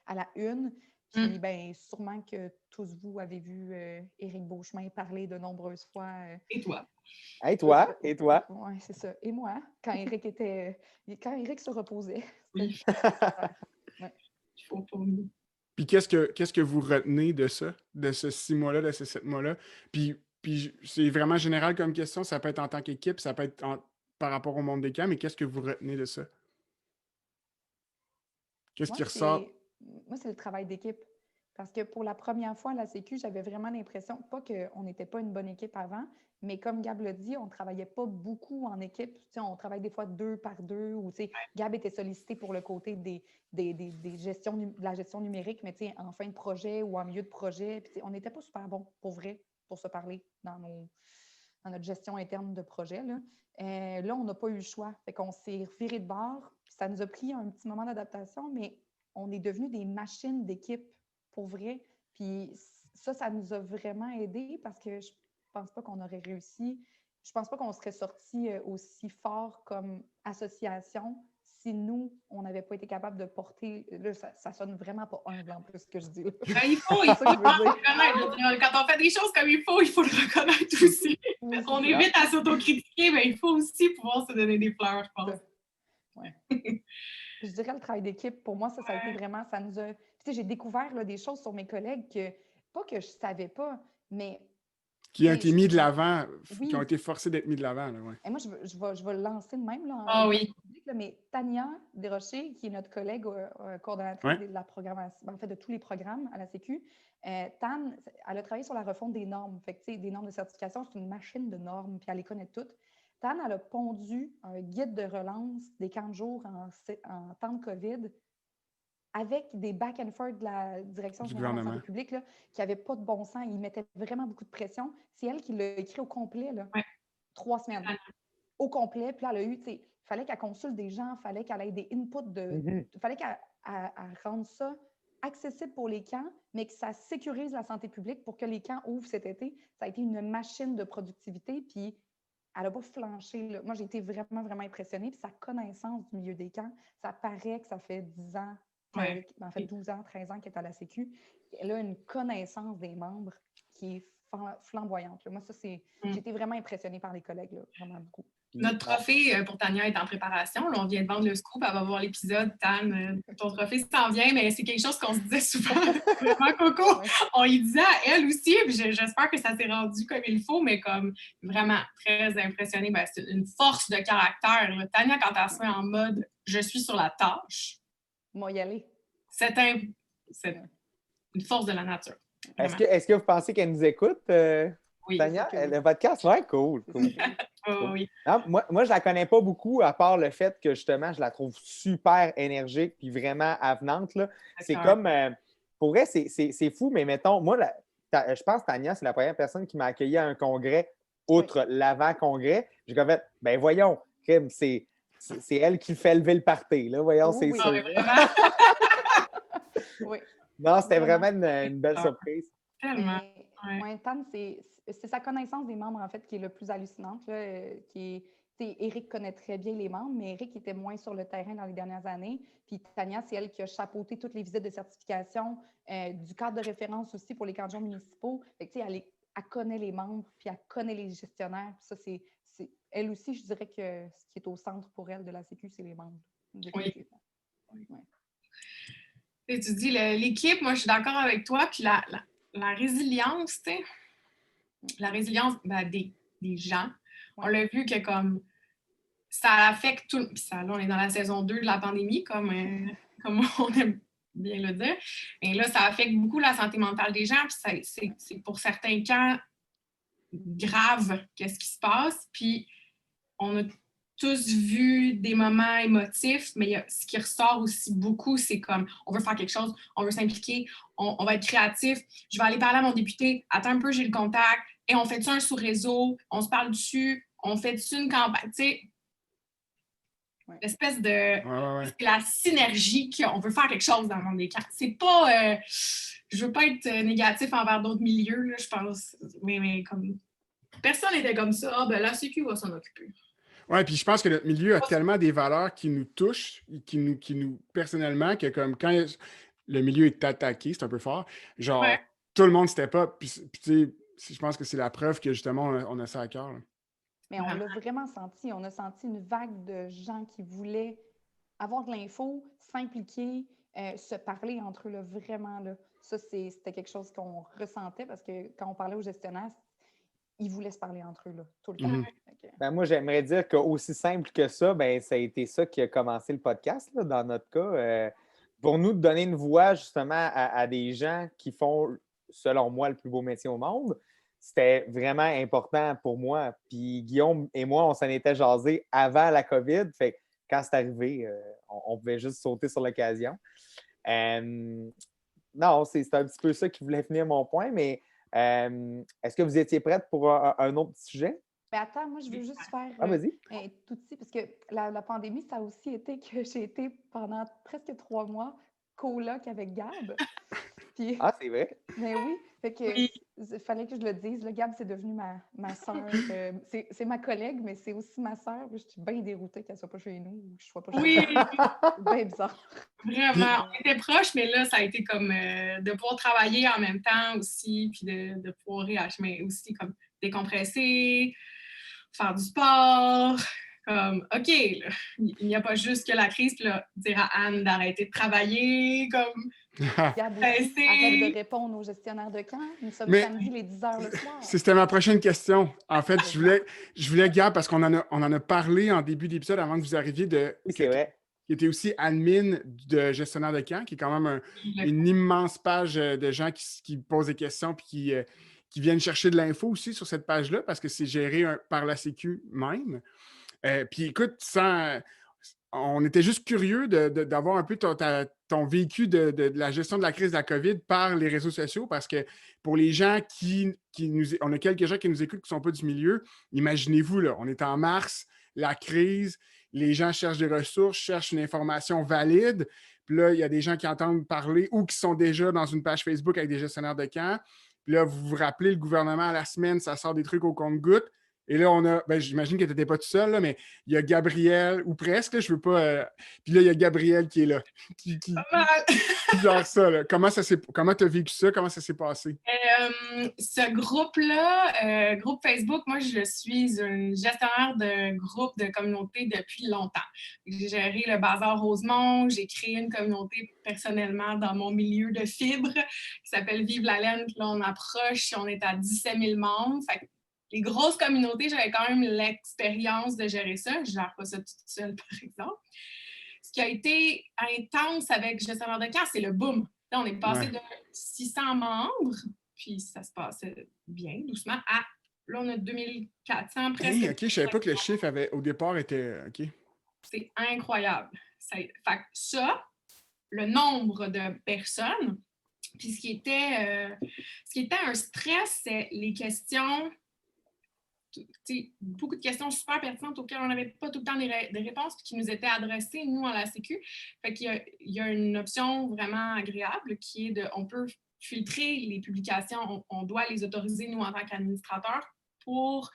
à la une. Puis, bien, sûrement que tous vous avez vu Éric Beauchemin parler de nombreuses fois. Et toi? Et toi? Et toi? Oui, c'est ça. Et moi, quand Éric se reposait. Oui. Ouais. Puis qu'est-ce que vous retenez de ça, de ce 6 mois-là, de ces 7 mois-là? Puis c'est vraiment général comme question, ça peut être en tant qu'équipe, ça peut être par rapport au monde des camps, mais qu'est-ce que vous retenez de ça? Qu'est-ce qui ressort? Moi, c'est le travail d'équipe. Parce que pour la première fois à la Sécu, j'avais vraiment l'impression, pas qu'on n'était pas une bonne équipe avant, mais comme Gab l'a dit, on ne travaillait pas beaucoup en équipe. On travaille des fois 2 par 2, ou Gab était sollicité pour le côté de la gestion numérique, mais en fin de projet ou en milieu de projet. Puis, on n'était pas super bon, pour vrai, pour se parler dans notre gestion interne de projet. Là, on n'a pas eu le choix. Fait qu'on s'est viré de bord. Ça nous a pris un petit moment d'adaptation, mais on est devenus des machines d'équipe pour vrai. Puis ça nous a vraiment aidés parce que je pense pas qu'on aurait réussi. Je pense pas qu'on serait sortis aussi fort comme association si nous, on n'avait pas été capable de porter... Là, ça sonne vraiment pas humble en plus, ce que je dis. Ben, il faut le reconnaître. Quand on fait des choses comme il faut le reconnaître aussi. On évite à s'autocritiquer, mais il faut aussi pouvoir se donner des fleurs, je pense. Ouais. Je dirais le travail d'équipe, pour moi, ça a été vraiment... Ça nous a... J'ai découvert là, des choses sur mes collègues pas que je savais pas, mais... Qui ont été mis de l'avant, qui ont été forcés d'être mis de l'avant. Là, ouais. Et moi, je vais le lancer de même. Là, public, là, mais Tania Desrochers, qui est notre collègue coordonnatrice de la programmation, en fait, de tous les programmes à la Sécu, Tan, elle a travaillé sur la refonte des normes. Fait que, des normes de certification, c'est une machine de normes, puis elle les connaît toutes. Tan, elle a pondu un guide de relance des camps de jour en temps de COVID avec des back and forth de la Direction Du générale de la gouvernement. santé publique là, qui n'avaient pas de bon sens. Ils mettaient vraiment beaucoup de pression. C'est elle qui l'a écrit au complet, là, Ouais. 3 semaines. Au complet. Puis là, elle a eu, tu sais, il fallait qu'elle consulte des gens, il fallait qu'elle ait des inputs il fallait qu'elle rende ça accessible pour les camps, mais que ça sécurise la santé publique pour que les camps ouvrent cet été. Ça a été une machine de productivité, puis elle n'a pas flanché, là. Moi, j'ai été vraiment, vraiment impressionnée. Puis sa connaissance du milieu des camps, ça paraît que ça fait 10 ans, Ouais. en fait 12 ans, 13 ans qu'elle est à la Sécu. Elle a une connaissance des membres qui est flamboyante, là. Moi, ça, c'est... J'ai été vraiment impressionnée par les collègues, là, vraiment beaucoup. Notre trophée pour Tania est en préparation. Là, on vient de vendre le scoop. Elle va voir l'épisode. Tan, ton trophée s'en vient, mais c'est quelque chose qu'on se disait souvent. Vraiment, Coco. Ouais. On y disait à elle aussi. Puis j'espère que ça s'est rendu comme il faut, mais comme vraiment très impressionnée. Ben, c'est une force de caractère. Là. Tania, quand elle se met en mode « je suis sur la tâche », Moi, y aller. c'est une force de la nature. Est-ce que vous pensez qu'elle nous écoute, Oui. Tania? Oui. Le podcast? Ouais, cool. Oui. Non, moi, je la connais pas beaucoup, à part le fait que, justement, je la trouve super énergique puis vraiment avenante, là. C'est comme... pour vrai, c'est fou, mais mettons, moi, je pense que Tania, c'est la première personne qui m'a accueilli à un congrès, outre l'avant-congrès. J'ai comme fait, ben voyons, c'est elle qui fait lever le party, là. Voyons, Oui, c'est oui. sûr. Vraiment. Oui. Non, c'était vraiment une belle surprise. Tellement. Ouais. Ouais, Tan, c'est sa connaissance des membres, en fait, qui est le plus hallucinante. Là, Éric connaît très bien les membres, mais Éric était moins sur le terrain dans les dernières années. Puis Tania, c'est elle qui a chapeauté toutes les visites de certification, du cadre de référence aussi pour les candidats municipaux. Fait que, elle connaît les membres, puis elle connaît les gestionnaires. Puis ça, elle aussi, je dirais que ce qui est au centre pour elle de la Sécu, c'est les membres. Oui. Et tu dis l'équipe, moi je suis d'accord avec toi, puis la résilience, tu sais, la résilience des gens. On l'a vu que comme ça affecte tout. Puis ça, là, on est dans la saison 2 de la pandémie, comme on aime bien le dire. Et là, ça affecte beaucoup la santé mentale des gens, puis c'est pour certains cas grave qu'est-ce qui se passe. Puis on a tous vu des moments émotifs, mais ce qui ressort aussi beaucoup, c'est comme on veut faire quelque chose, on veut s'impliquer, on va être créatif. Je vais aller parler à mon député, attends un peu, j'ai le contact, et on fait-tu un sous-réseau, on se parle dessus, on fait-tu une campagne, tu sais, l'espèce de... C'est la synergie qu'on veut faire quelque chose dans le monde des camps. C'est pas... je veux pas être négatif envers d'autres milieux, là, je pense, mais comme... Personne n'était comme ça, ben la Sécu va s'en occuper. Oui, puis je pense que notre milieu a tellement des valeurs qui nous touchent, qui nous personnellement, que comme quand le milieu est attaqué, c'est un peu fort, genre, tout le monde step up. Puis tu sais, je pense que c'est la preuve que justement, on a ça à cœur. Là. Mais on l'a vraiment senti. On a senti une vague de gens qui voulaient avoir de l'info, s'impliquer, se parler entre eux, là, vraiment. Là. Ça, c'était quelque chose qu'on ressentait parce que quand on parlait aux gestionnaires, ils voulaient se parler entre eux, là, tout le temps. Ben, moi, j'aimerais dire qu'aussi simple que ça, ben, ça a été ça qui a commencé le podcast, là, dans notre cas. Pour nous, de donner une voix justement à des gens qui font, selon moi, le plus beau métier au monde, c'était vraiment important pour moi. Puis Guillaume et moi, on s'en était jasé avant la COVID. Fait que quand c'est arrivé, on pouvait juste sauter sur l'occasion. Non, c'est un petit peu ça qui voulait finir mon point, mais est-ce que vous étiez prête pour un autre sujet? Mais attends, moi, je veux juste faire vas-y. tout petit, parce que la pandémie, ça a aussi été que j'ai été pendant presque 3 mois coloc avec Gab. Puis, c'est vrai? Mais oui, fait que il fallait que je le dise. Là, Gab, c'est devenu ma soeur. C'est ma collègue, mais c'est aussi ma soeur. Je suis bien déroutée qu'elle ne soit pas chez nous ou que je ne sois pas chez nous. C'est bien bizarre. Vraiment, on était proches, mais là, ça a été comme de pouvoir travailler en même temps aussi, puis de pouvoir mais aussi comme décompresser, faire du sport. Comme, OK, là, il n'y a pas juste que la crise, puis là, dire à Anne d'arrêter de travailler, comme... Gab aussi, arrête de répondre aux gestionnaires de camp. Nous sommes samedi les 10h le soir. C'était ma prochaine question. En fait, je voulais Gab, parce qu'on en a parlé en début d'épisode avant que vous arriviez Oui, c'est vrai. Qui était aussi admin de gestionnaire de camp, qui est quand même une immense page de gens qui posent des questions puis qui viennent chercher de l'info aussi sur cette page-là, parce que c'est géré par la Sécu même. Puis écoute, on était juste curieux d'avoir un peu ton vécu de la gestion de la crise de la COVID par les réseaux sociaux, parce que pour les gens on a quelques gens qui nous écoutent qui ne sont pas du milieu, imaginez-vous, là, on est en mars, la crise, les gens cherchent des ressources, cherchent une information valide, puis là, il y a des gens qui entendent parler ou qui sont déjà dans une page Facebook avec des gestionnaires de camps. Puis là, vous vous rappelez, le gouvernement, à la semaine, ça sort des trucs au compte-gouttes. Et là, j'imagine que tu n'étais pas tout seul, là, mais il y a Gabriel, ou presque, là, je veux pas. Puis là, il y a Gabriel qui est là, qui Pas mal. gère ça. Là. Comment tu as vécu ça? Comment ça s'est passé? Ce groupe-là, groupe Facebook, moi, je suis une gestionnaire de groupe de communauté depuis longtemps. J'ai géré le Bazar Rosemont, j'ai créé une communauté personnellement dans mon milieu de fibres qui s'appelle Vive la laine. Puis là, on approche, on est à 17 000 membres. Fait que les grosses communautés, j'avais quand même l'expérience de gérer ça. Je ne gère pas ça toute seule, par exemple. Ce qui a été intense avec Gestionnaire de camp, c'est le boom. Là, on est passé de 600 membres, puis ça se passait bien, doucement, à là, on a 2400 presque. Hey, OK, je ne savais pas que le chiffre au départ était. OK. C'est incroyable. Fait que ça, le nombre de personnes, puis ce qui était un stress, c'est les questions. Beaucoup de questions super pertinentes auxquelles on n'avait pas tout le temps des réponses puis qui nous étaient adressées, nous, à la Sécu. Fait qu'il y a une option vraiment agréable qui est on peut filtrer les publications, on doit les autoriser, nous, en tant qu'administrateurs, pour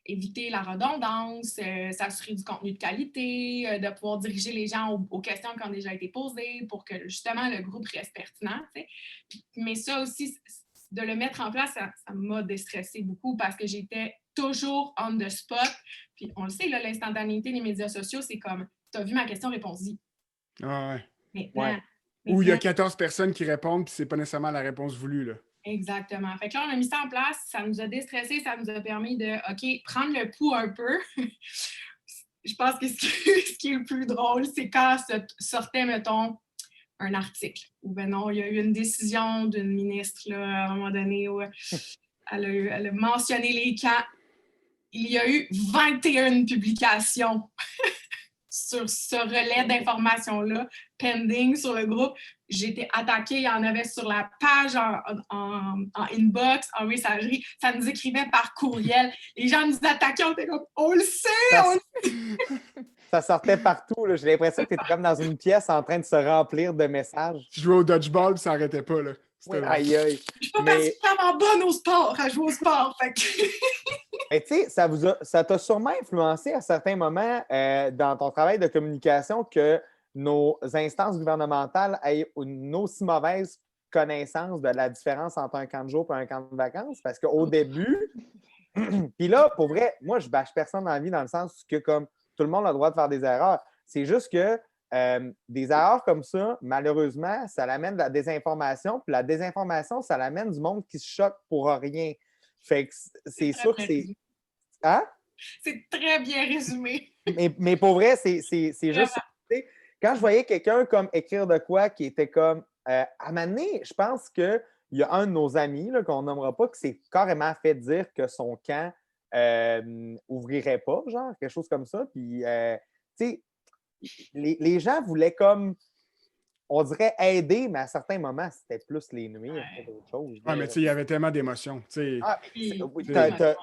éviter la redondance, s'assurer du contenu de qualité, de pouvoir diriger les gens aux questions qui ont déjà été posées pour que, justement, le groupe reste pertinent. Mais ça aussi, de le mettre en place, ça m'a déstressée beaucoup parce que j'étais toujours on the spot. Puis on le sait, là, l'instantanéité des médias sociaux, c'est comme, tu as vu ma question, réponds-y. Ah ouais. Maintenant. Ou il y a 14 personnes qui répondent, puis c'est pas nécessairement la réponse voulue, là. Exactement. Fait que là, on a mis ça en place, ça nous a déstressé, ça nous a permis de, OK, prendre le pouls un peu. Je pense que ce qui est le plus drôle, c'est quand sortait, mettons, un article. Ou ben non, il y a eu une décision d'une ministre là, à un moment donné où elle a mentionné les camps. Il y a eu 21 publications sur ce relais d'informations-là, pending sur le groupe. J'ai été attaquée, il y en avait sur la page, en inbox, en messagerie. Ça nous écrivait par courriel. Les gens nous attaquaient, on était comme « On le sait! » Ça sortait partout. Là. J'ai l'impression que tu étais comme dans une pièce en train de se remplir de messages. Tu jouais au dodgeball, puis ça n'arrêtait pas, là. Oui, aïe, aïe. Je suis pas particulièrement bonne au sport, à jouer au sport. Fait que... Mais tu sais, ça t'a sûrement influencé à certains moments dans ton travail de communication que nos instances gouvernementales aient une aussi mauvaise connaissance de la différence entre un camp de jour et un camp de vacances. Parce qu'au début, puis là, pour vrai, moi, je bâche personne dans la vie dans le sens que comme tout le monde a le droit de faire des erreurs. C'est juste que des erreurs comme ça, malheureusement, ça l'amène de la désinformation. Puis la désinformation, ça l'amène du monde qui se choque pour rien. Fait que c'est sûr que c'est... Hein? C'est très bien résumé. Mais pour vrai, c'est juste ça. Quand je voyais quelqu'un comme écrire de quoi qui était comme... à un moment donné, je pense qu'il y a un de nos amis, là, qu'on nommera pas, qui s'est carrément fait dire que son camp ouvrirait pas, genre, quelque chose comme ça. Puis, tu sais, les gens voulaient comme... On dirait aider, mais à certains moments, c'était plus les nuire que d'autres choses. Oui, mais tu sais, il y avait tellement d'émotions. Ah,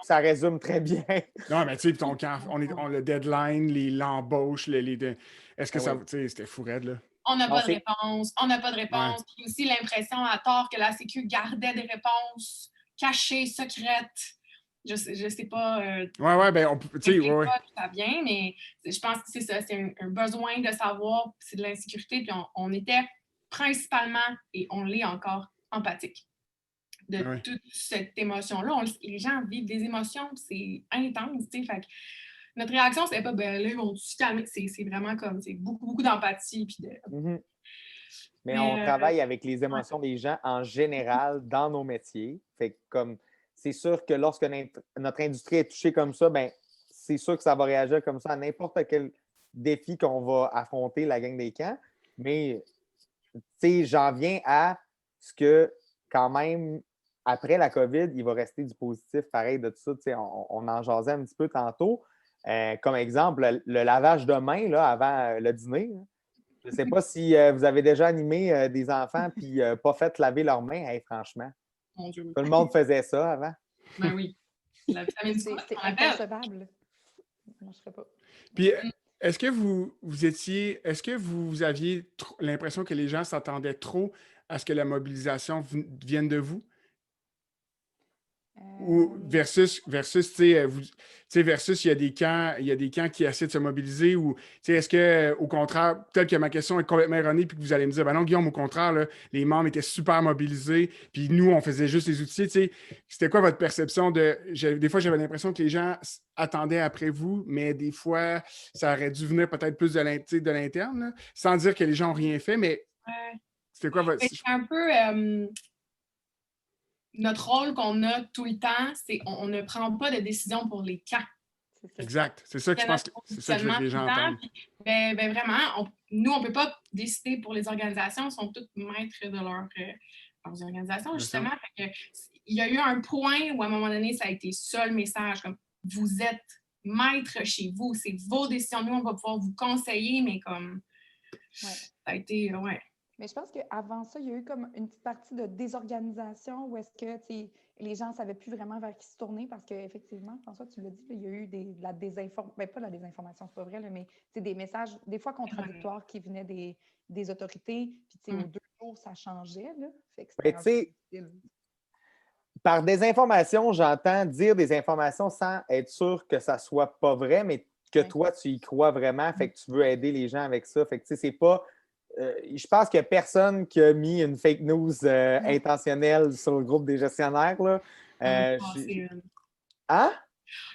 ça résume très bien. Non, mais tu sais, ton camp, on le deadline, l'embauche, est-ce que ça. Tu sais, c'était fou raide, là. On n'a pas de réponse. On n'a pas de réponse. Ouais. Puis aussi l'impression à tort que la Sécu gardait des réponses cachées, secrètes. Je sais pas. Ben, tu sais, ouais. Ça vient, mais je pense que c'est ça. C'est un besoin de savoir, c'est de l'insécurité. Puis on était principalement, et on l'est encore, empathique de toute cette émotion-là. Les gens vivent des émotions, c'est intense, tu sais. Fait que notre réaction, c'est pas, ben là, ils vont se calmer. C'est vraiment comme, c'est beaucoup, beaucoup d'empathie. Puis Mais on travaille avec les émotions des gens en général dans nos métiers. Fait que comme c'est sûr que lorsque notre industrie est touchée comme ça, ben c'est sûr que ça va réagir comme ça à n'importe quel défi qu'on va affronter, la gang des camps. Mais, tu sais, j'en viens à ce que, quand même, après la COVID, il va rester du positif pareil de tout ça. Tu sais, on en jasait un petit peu tantôt. Comme exemple, le lavage de main là, avant le dîner. Là. Je ne sais pas si vous avez déjà animé des enfants puis pas fait laver leurs mains. Hey, franchement, Mon Dieu. tout le monde faisait ça avant. Ben oui. La vitamine C, C'est on l'appelle. inconcevable. Moi, je ferais pas. Puis, est-ce que est-ce que vous aviez l'impression que les gens s'attendaient trop à ce que la mobilisation vienne de vous? Ou versus, tu sais, versus, il y a des camps qui essaient de se mobiliser ou, tu sais, est-ce que, au contraire, peut-être que ma question est complètement erronée puis que vous allez me dire, ben non, Guillaume, au contraire, là, les membres étaient super mobilisés puis nous, on faisait juste les outils, tu sais. C'était quoi votre perception des fois, j'avais l'impression que les gens attendaient après vous, mais des fois, ça aurait dû venir peut-être plus de l'interne, là, sans dire que les gens n'ont rien fait, mais c'était quoi votre... C'est un peu... notre rôle qu'on a tout le temps, c'est on ne prend pas de décision pour les camps. Exact. C'est ça que je pense que c'est ça que je veux que les gens entendent. Ben vraiment, nous, on ne peut pas décider pour les organisations. Ils sont tous maîtres de leurs organisations, justement. Fait que, il y a eu un point où, à un moment donné, ça a été ça le message. Comme, vous êtes maître chez vous. C'est vos décisions. Nous, on va pouvoir vous conseiller, mais comme... Ça a été... Ouais. Mais je pense qu'avant ça, il y a eu comme une petite partie de désorganisation où est-ce que les gens ne savaient plus vraiment vers qui se tourner parce qu'effectivement, François, tu l'as dit, là, il y a eu de la désinformation, pas de la désinformation, c'est pas vrai, là, mais des messages des fois contradictoires qui venaient des autorités. Puis aux 2 jours, ça changeait. Là. Fait que c'était un peu difficile. Par désinformation, j'entends dire des informations sans être sûr que ça soit pas vrai, mais que toi, tu y crois vraiment, fait que tu veux aider les gens avec ça. Fait que c'est pas... je pense qu'il n'y a personne qui a mis une fake news intentionnelle sur le groupe des gestionnaires. Là. Hein?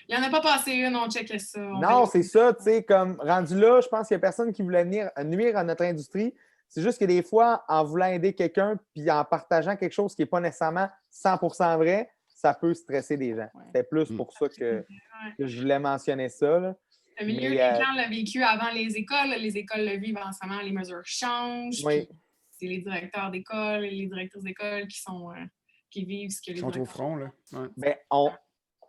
Il n'y en a pas passé une, on checkait ça. Non, c'est ça, tu sais, comme rendu là, je pense qu'il n'y a personne qui voulait nuire à notre industrie. C'est juste que des fois, en voulant aider quelqu'un puis en partageant quelque chose qui n'est pas nécessairement 100% vrai, ça peut stresser des gens. C'était plus pour ça que je voulais mentionner ça. Là. Le milieu des camps l'a vécu avant les écoles. Les écoles le vivent en ce moment. Les mesures changent. Oui. C'est les directeurs d'école et les directrices d'école qui vivent ce que les sont au front, là. Ouais. Bien,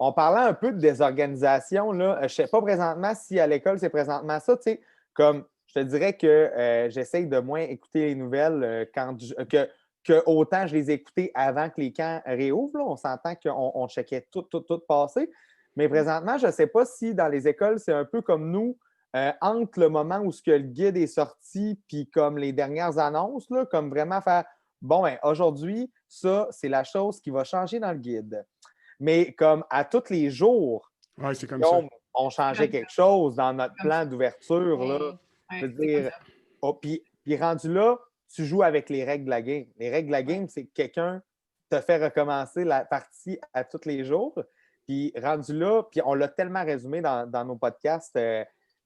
on parlait un peu de désorganisation, là. Je ne sais pas présentement si à l'école, c'est présentement ça. Tu sais, comme je te dirais que j'essaye de moins écouter les nouvelles que autant je les écoutais avant que les camps réouvrent. Là. On s'entend qu'on checkait tout passer. Mais présentement, je ne sais pas si dans les écoles, c'est un peu comme nous, entre le moment où le guide est sorti puis comme les dernières annonces, là, comme vraiment faire bon, ben, aujourd'hui, ça, c'est la chose qui va changer dans le guide. Mais comme à tous les jours, c'est comme ça. On changeait quelque chose dans notre plan d'ouverture. Là. Ouais, je veux dire, puis rendu là, tu joues avec les règles de la game. Les règles de la game, c'est que quelqu'un te fait recommencer la partie à tous les jours. Puis rendu là, puis on l'a tellement résumé dans nos podcasts,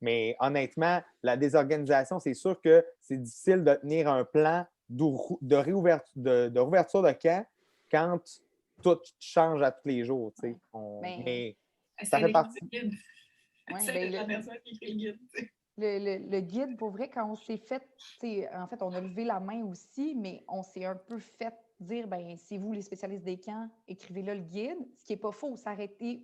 mais honnêtement, la désorganisation, c'est sûr que c'est difficile de tenir un plan de réouverture de camp quand tout change à tous les jours. Tu sais. Mais ça fait partie. C'est la personne qui écrit le guide. Le guide, pour vrai, quand on s'est fait, en fait, on a levé la main aussi, mais on s'est un peu fait dire, ben c'est vous les spécialistes des camps, écrivez-le le guide, ce qui n'est pas faux. Ça aurait été,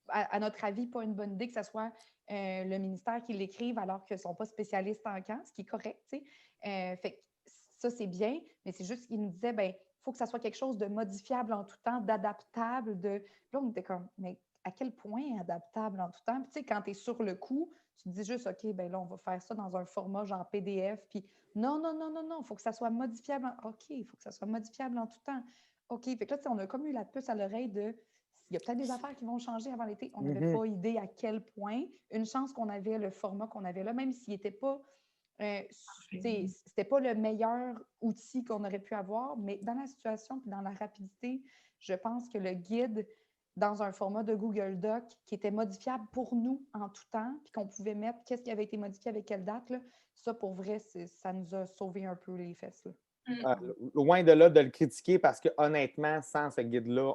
à notre avis, pas une bonne idée que ce soit le ministère qui l'écrive alors qu'ils ne sont pas spécialistes en camp, ce qui est correct, tu sais. Fait que ça, c'est bien, mais c'est juste qu'ils nous disaient, ben il faut que ça soit quelque chose de modifiable en tout temps, d'adaptable. Là, on était comme, mais à quel point adaptable en tout temps? Puis, tu sais, quand tu es sur le coup, tu te dis juste, OK, ben là, on va faire ça dans un format genre PDF. Puis, non, il faut que ça soit modifiable. OK, il faut que ça soit modifiable en tout temps. OK. Fait que là, on a comme eu la puce à l'oreille de. Il y a peut-être des affaires qui vont changer avant l'été. On n'avait pas idée à quel point. Une chance qu'on avait le format qu'on avait là, même s'il n'était pas. C'était pas le meilleur outil qu'on aurait pu avoir, mais dans la situation et dans la rapidité, je pense que le guide, dans un format de Google Doc qui était modifiable pour nous en tout temps, puis qu'on pouvait mettre qu'est-ce qui avait été modifié avec quelle date, là, ça, pour vrai, ça nous a sauvé un peu les fesses. Loin de là de le critiquer, parce que honnêtement, sans ce guide-là,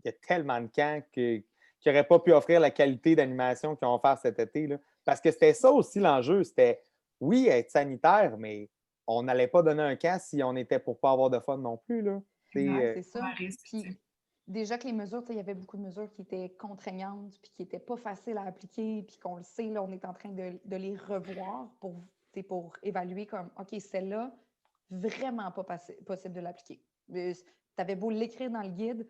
il y a tellement de camps qui n'auraient pas pu offrir la qualité d'animation qu'ils ont offert cet été. Là. Parce que c'était ça aussi l'enjeu. C'était, oui, être sanitaire, mais on n'allait pas donner un camp si on était pour ne pas avoir de fun non plus. Là. C'est ça. Puis, déjà que les mesures, il y avait beaucoup de mesures qui étaient contraignantes puis qui n'étaient pas faciles à appliquer, puis qu'on le sait, là, on est en train de les revoir pour évaluer comme, OK, celle-là, vraiment pas possible de l'appliquer. Tu avais beau l'écrire dans le guide,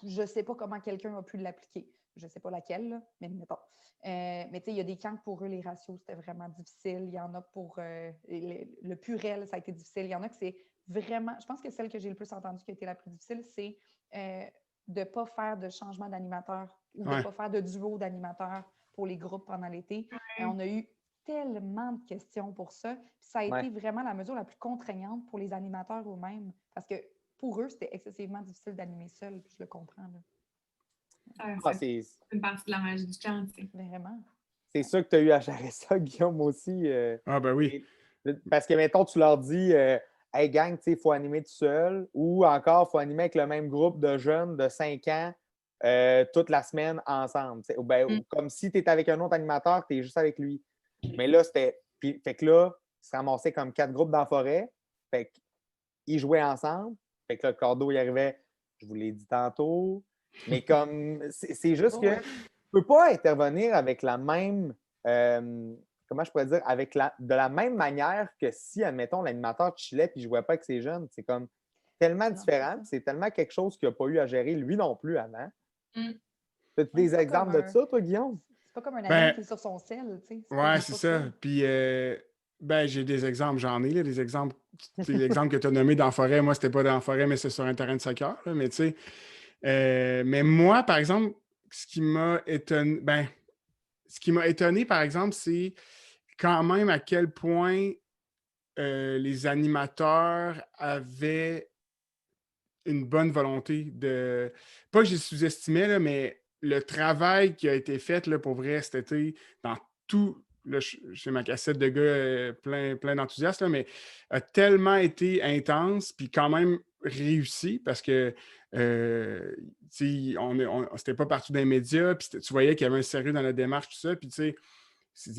je ne sais pas comment quelqu'un a pu l'appliquer. Je ne sais pas laquelle, là, mais mettons. Mais tu sais, il y a des camps que pour eux, les ratios, c'était vraiment difficile. Il y en a pour le purel, ça a été difficile. Il y en a que c'est vraiment... Je pense que celle que j'ai le plus entendue qui a été la plus difficile, c'est de ne pas faire de changement d'animateur ou de ne pas faire de duo d'animateurs pour les groupes pendant l'été. On a eu tellement de questions pour ça. Puis ça a été vraiment la mesure la plus contraignante pour les animateurs eux-mêmes. Parce que pour eux, c'était excessivement difficile d'animer seul, puis je le comprends. Là. C'est une partie de la magie du camp, tu sais. Vraiment. C'est sûr que tu as eu à gérer ça, Guillaume, aussi. Ah, ben oui. Parce que, mettons, tu leur dis hey, gang, il faut animer tout seul, ou encore, il faut animer avec le même groupe de jeunes de 5 ans toute la semaine ensemble. Ou comme si tu étais avec un autre animateur, tu es juste avec lui. Mais là, c'était. Fait que là, ils se ramassaient comme 4 groupes dans la forêt. Fait qu'ils jouaient ensemble. Fait que là, le cordeau, il arrivait, je vous l'ai dit tantôt. Mais comme, c'est juste que tu ne peux pas intervenir avec la même, comment je pourrais dire, de la même manière que si, admettons, l'animateur chillait et ne jouait pas avec ses jeunes. C'est comme tellement différent. C'est tellement quelque chose qu'il n'a pas eu à gérer lui non plus avant. As-tu des exemples de ça, toi, Guillaume? C'est pas comme un ami qui est sur son sel, tu sais. Ouais, c'est ça. Puis, j'ai des exemples, j'en ai, là, des exemples. L'exemple que tu as nommé dans la forêt, moi, c'était pas dans la forêt, mais c'est sur un terrain de soccer. Là, mais tu sais, mais moi, par exemple, ce qui m'a étonné, par exemple, c'est quand même à quel point les animateurs avaient une bonne volonté de. Pas que j'ai sous-estimé, là, mais le travail qui a été fait là, pour vrai cet été, dans tout. Là, j'ai ma cassette de gars plein d'enthousiasme, mais a tellement été intense, puis quand même réussi, parce que c'était pas partout dans les médias, puis tu voyais qu'il y avait un sérieux dans la démarche, tout ça, puis tu sais,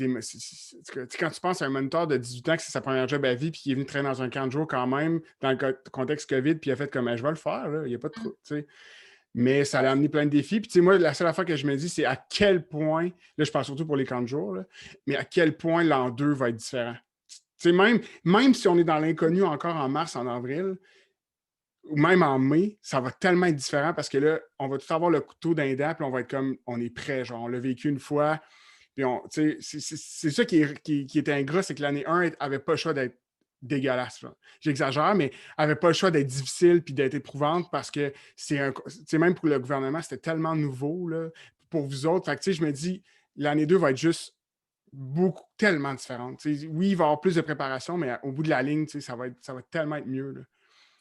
quand tu penses à un moniteur de 18 ans que c'est sa première job à vie puis qui est venu traîner dans un camp de jour quand même, dans le contexte COVID, puis il a fait comme je vais le faire, là, il n'y a pas de trou. Mais ça l'a amené plein de défis. Puis moi, la seule affaire que je me dis, c'est à quel point, là, je pense surtout pour les camps de jour, là, mais à quel point l'an 2 va être différent. Même si on est dans l'inconnu encore en mars, en avril, ou même en mai, ça va tellement être différent parce que là, on va tout avoir le couteau d'un dent, puis on va être comme, on est prêt, genre, on l'a vécu une fois. Puis c'est ça qui était ingrat, c'est que l'année 1 n'avait pas le choix d'être dégueulasse. J'exagère, mais n'avait pas le choix d'être difficile puis d'être éprouvante parce que même pour le gouvernement, c'était tellement nouveau là, pour vous autres. Fait que, je me dis, l'année 2 va être juste tellement différente. Oui, il va y avoir plus de préparation, mais au bout de la ligne, ça va tellement être mieux. Là,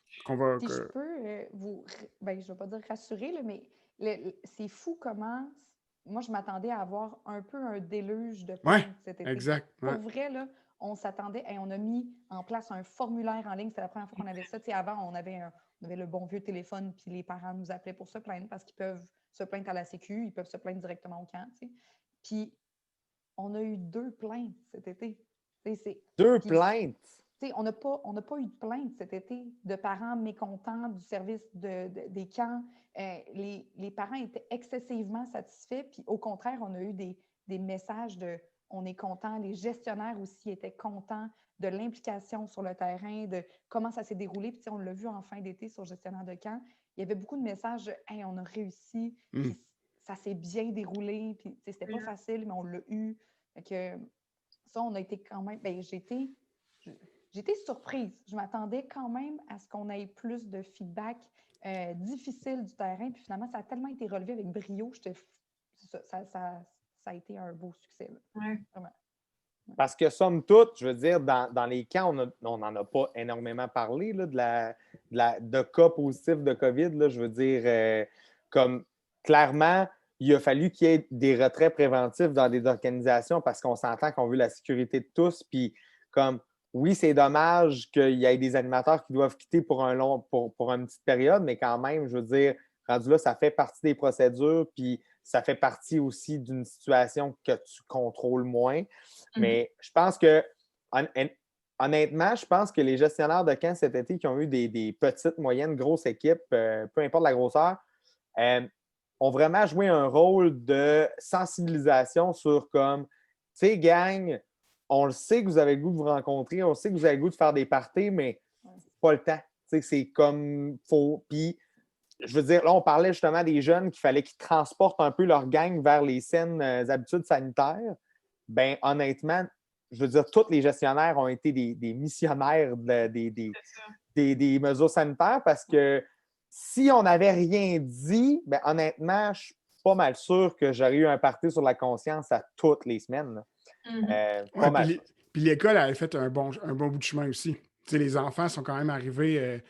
si je peux je ne vais pas dire rassurer, là, mais c'est fou comment. Moi, je m'attendais à avoir un peu un déluge de plaintes cet été. Exact. Pour vrai, là, on s'attendait, on a mis en place un formulaire en ligne. C'est la première fois qu'on avait ça. Avant, on avait le bon vieux téléphone, puis les parents nous appelaient pour se plaindre parce qu'ils peuvent se plaindre à la Sécu, ils peuvent se plaindre directement au camp. Puis, on a eu 2 plaintes cet été. 2 plaintes? On n'a pas eu de plainte cet été de parents mécontents du service des camps. Les parents étaient excessivement satisfaits. Puis au contraire, on a eu des messages de « on est content ». Les gestionnaires aussi étaient contents de l'implication sur le terrain, de comment ça s'est déroulé. Puis on l'a vu en fin d'été sur gestionnaire de camp. Il y avait beaucoup de messages de « hey, on a réussi ». Ça s'est bien déroulé. Puis c'était pas facile, mais on l'a eu. Que, ça, on a été quand même... J'étais surprise. Je m'attendais quand même à ce qu'on ait plus de feedback difficile du terrain. Puis finalement, ça a tellement été relevé avec brio. Ça a été un beau succès. Ouais. Parce que, somme toute, je veux dire, dans les camps, on n'en a pas énormément parlé là, de cas positifs de COVID. Là, je veux dire, comme clairement, il a fallu qu'il y ait des retraits préventifs dans des organisations parce qu'on s'entend qu'on veut la sécurité de tous. Puis, comme oui, c'est dommage qu'il y ait des animateurs qui doivent quitter pour une petite période, mais quand même, je veux dire, rendu là, ça fait partie des procédures, puis ça fait partie aussi d'une situation que tu contrôles moins. Mais je pense que, honnêtement, je pense que les gestionnaires de camp cet été qui ont eu des petites, moyennes, grosses équipes, peu importe la grosseur, ont vraiment joué un rôle de sensibilisation sur comme, tu sais, gang, on le sait que vous avez le goût de vous rencontrer, on sait que vous avez le goût de faire des parties, mais c'est pas le temps. Tu sais, c'est comme faut. Puis, je veux dire, là, on parlait justement des jeunes qu'il fallait qu'ils transportent un peu leur gang vers les saines habitudes sanitaires. Ben honnêtement, je veux dire, tous les gestionnaires ont été des missionnaires des mesures sanitaires parce que si on n'avait rien dit, ben honnêtement, je suis pas mal sûr que j'aurais eu un party sur la conscience à toutes les semaines. Là. Pas mal. Puis l'école avait fait un bon bout de chemin aussi. Tu sais, les enfants sont quand même arrivés.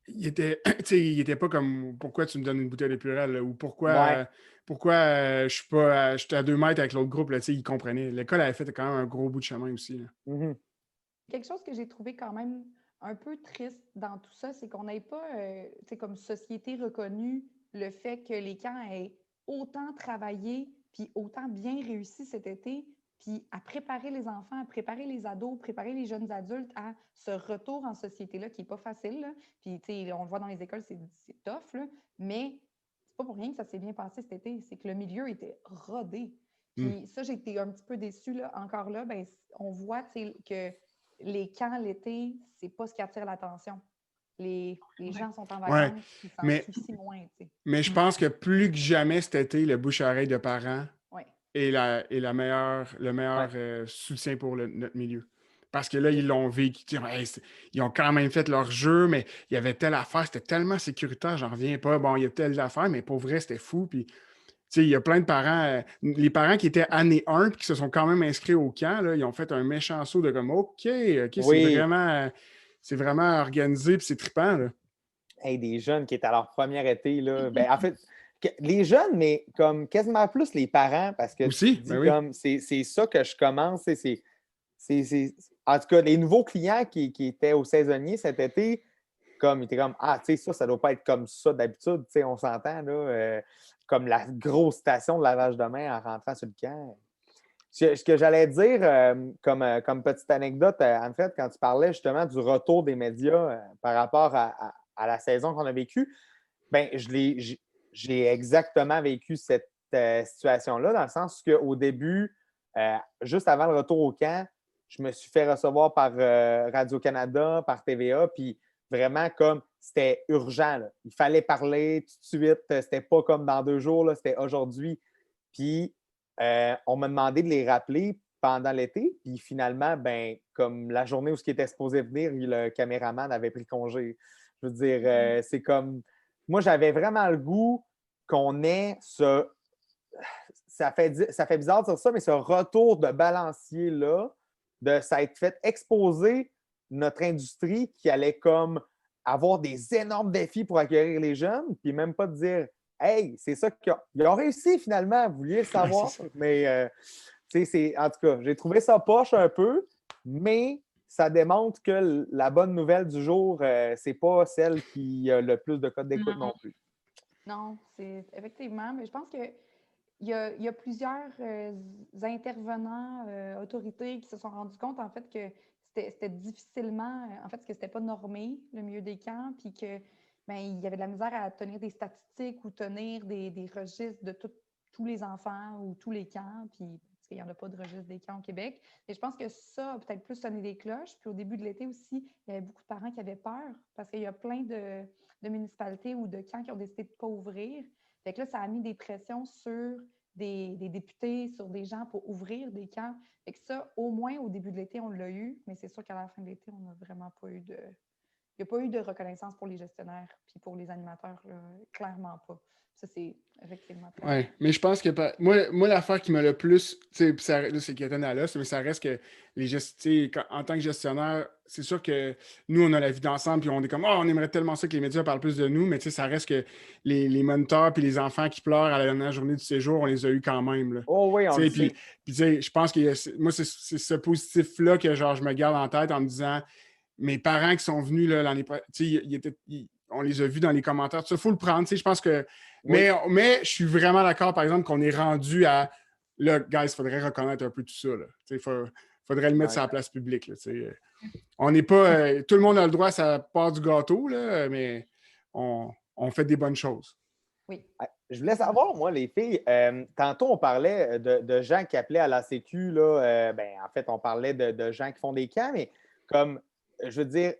Ils étaient pas comme pourquoi tu me donnes une bouteille de Purell là, ou pourquoi je suis à 2 mètres avec l'autre groupe. Là, ils comprenaient. L'école avait fait quand même un gros bout de chemin aussi. Là. Mm-hmm. Quelque chose que j'ai trouvé quand même un peu triste dans tout ça, c'est qu'on n'ait pas, comme société reconnu le fait que les camps aient autant travaillé puis autant bien réussi cet été, puis à préparer les enfants, à préparer les ados, préparer les jeunes adultes à ce retour en société-là qui n'est pas facile. Là. Puis, on le voit dans les écoles, c'est tough, là, mais c'est pas pour rien que ça s'est bien passé cet été. C'est que le milieu était rodé. Puis ça, j'ai été un petit peu déçue. Là. Encore là, ben, on voit que les camps l'été, c'est pas ce qui attire l'attention. Les gens sont en vacances, ils s'en soucient moins. T'sais. Mais je pense que plus que jamais cet été, le bouche-à-oreille de parents est le meilleur soutien pour notre milieu. Parce que là, ils l'ont vécu. Ils ont quand même fait leur jeu, mais il y avait telle affaire, c'était tellement sécuritaire, j'en reviens pas. Bon, il y a telle affaire, mais pour vrai, c'était fou. Puis, il y a plein de parents, les parents qui étaient année 1 et qui se sont quand même inscrits au camp, là, ils ont fait un méchant saut de comme OK, c'est vraiment organisé puis c'est trippant. Là. Hey, des jeunes qui étaient à leur premier été, là. Ben, en fait, les jeunes, mais comme quasiment plus les parents, parce que aussi, comme c'est ça que je commence. En tout cas, les nouveaux clients qui étaient au saisonnier cet été, comme ils étaient comme ah, tu sais, ça doit pas être comme ça d'habitude, tu sais, on s'entend, là, comme la grosse station de lavage de main en rentrant sur le camp. Ce que j'allais dire, comme petite anecdote, Anne-Fred, quand tu parlais justement du retour des médias par rapport à la saison qu'on a vécue, ben, j'ai exactement vécu cette situation-là, dans le sens qu'au début, juste avant le retour au camp, je me suis fait recevoir par Radio-Canada, par TVA, puis vraiment comme c'était urgent. Là. Il fallait parler tout de suite. C'était pas comme dans 2 jours, là, c'était aujourd'hui. Puis on m'a demandé de les rappeler pendant l'été. Puis finalement, ben, comme la journée où ce qui était supposé venir, le caméraman avait pris congé. Je veux dire, c'est comme. Moi, j'avais vraiment le goût qu'on ait ce. Ça fait bizarre de dire ça, mais ce retour de balancier-là, de s'être fait exposer notre industrie qui allait comme avoir des énormes défis pour accueillir les jeunes, puis même pas de dire hey, c'est ça qu'ils ont réussi finalement, vous vouliez le savoir. Mais en tout cas, j'ai trouvé ça poche un peu, mais ça démontre que la bonne nouvelle du jour, c'est pas celle qui a le plus de codes d'écoute non plus. Non, c'est effectivement, mais je pense que il y a plusieurs intervenants, autorités qui se sont rendus compte en fait que c'était difficilement, en fait, que c'était pas normé, le milieu des camps, puis que ben, il y avait de la misère à tenir des statistiques ou tenir des registres de tous les enfants ou tous les camps, puis parce qu'il n'y en a pas de registre des camps au Québec. Et je pense que ça a peut-être plus sonné des cloches. Puis au début de l'été aussi, il y avait beaucoup de parents qui avaient peur parce qu'il y a plein de municipalités ou de camps qui ont décidé de ne pas ouvrir. Fait que là, ça a mis des pressions sur des députés, sur des gens pour ouvrir des camps. Fait que ça, au moins au début de l'été, on l'a eu, mais c'est sûr qu'à la fin de l'été, on n'a vraiment pas eu de. Il n'y a pas eu de reconnaissance pour les gestionnaires puis pour les animateurs, là, clairement pas. Ça, c'est effectivement très Oui, mais je pense que moi l'affaire qui m'a le plus, tu sais, là, c'est Gaëtan à l'os, mais ça reste que en tant que gestionnaire, c'est sûr que nous, on a la vie d'ensemble, puis on est comme, on aimerait tellement ça que les médias parlent plus de nous, mais tu sais, ça reste que les moniteurs puis les enfants qui pleurent à la dernière journée du séjour, on les a eus quand même. Là. Oh oui, on le sait. Puis tu sais, je pense que moi, c'est ce positif-là que genre, je me garde en tête en me disant, mes parents qui sont venus là, l'année prochaine, on les a vus dans les commentaires. Il faut le prendre. Je pense que. Oui. Mais je suis vraiment d'accord, par exemple, qu'on est rendu à. Là, guys, il faudrait reconnaître un peu tout ça. Il faudrait le mettre sur la place publique. Là, on n'est pas. Tout le monde a le droit à sa part du gâteau, là, mais on fait des bonnes choses. Oui. Je voulais savoir, moi, les filles, tantôt, on parlait de gens qui appelaient à la Sécu, là, en fait, on parlait de gens qui font des camps, mais comme, je veux dire,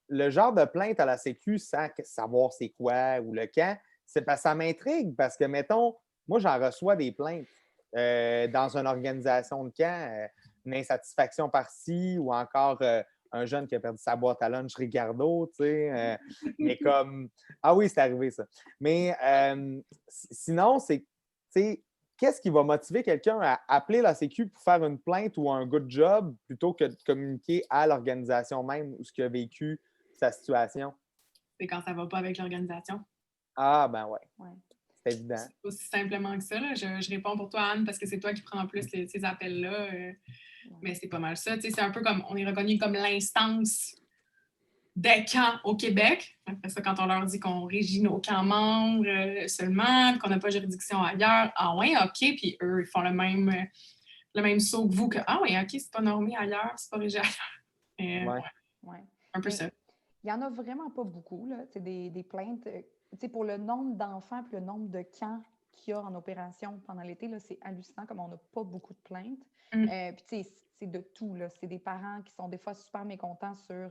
le genre de plainte à la Sécu sans savoir c'est quoi ou le camp, ça m'intrigue parce que, mettons, moi, j'en reçois des plaintes dans une organisation de camp, une insatisfaction par-ci ou encore un jeune qui a perdu sa boîte à lunch Ricardo, tu sais, mais comme... Ah oui, c'est arrivé, ça. Mais sinon, c'est, tu sais, qu'est-ce qui va motiver quelqu'un à appeler la Sécu pour faire une plainte ou un good job plutôt que de communiquer à l'organisation même où ce a vécu sa situation? C'est quand ça va pas avec l'organisation. Ah, ben ouais. Ouais. C'est évident. C'est aussi simplement que ça. Là. Je réponds pour toi, Anne, parce que c'est toi qui prends en plus ces appels-là. Mais c'est pas mal ça. Tu sais, c'est un peu comme on est reconnu comme l'instance des camps au Québec. Après ça, quand on leur dit qu'on régit nos camps membres seulement, qu'on n'a pas juridiction ailleurs, ah ouais, OK, puis eux, ils font le même saut que vous, que ah ouais, OK, c'est pas normé ailleurs, c'est pas régi ailleurs. Ouais. Ouais. Un peu ça. Il n'y en a vraiment pas beaucoup, là. C'est des plaintes. Pour le nombre d'enfants et le nombre de camps qu'il y a en opération pendant l'été, là, c'est hallucinant comme on n'a pas beaucoup de plaintes. Puis, c'est de tout, là. C'est des parents qui sont des fois super mécontents sur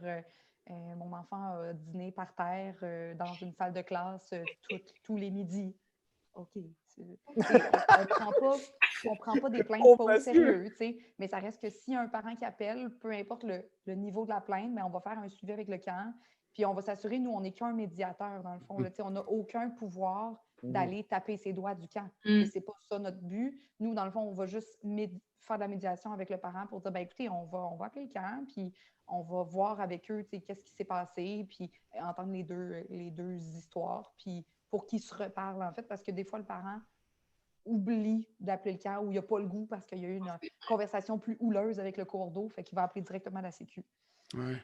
mon enfant a dîné par terre dans une salle de classe tous les midis. OK. On prend pas des plaintes pas au sérieux, mais ça reste que s'il y a un parent qui appelle, peu importe le niveau de la plainte, mais on va faire un suivi avec le camp, puis on va s'assurer, nous, on n'est qu'un médiateur, dans le fond. Là, on n'a aucun pouvoir d'aller taper ses doigts du camp. C'est pas ça notre but. Nous, dans le fond, on va juste faire de la médiation avec le parent pour dire, écoutez, on va appeler le camp, puis on va voir avec eux, qu'est-ce qui s'est passé, puis entendre les deux histoires, puis pour qu'ils se reparlent, en fait, parce que des fois, le parent oublie d'appeler le camp ou il n'a pas le goût parce qu'il y a eu une conversation plus houleuse avec le cours d'eau, fait qu'il va appeler directement la Sécu. Ouais.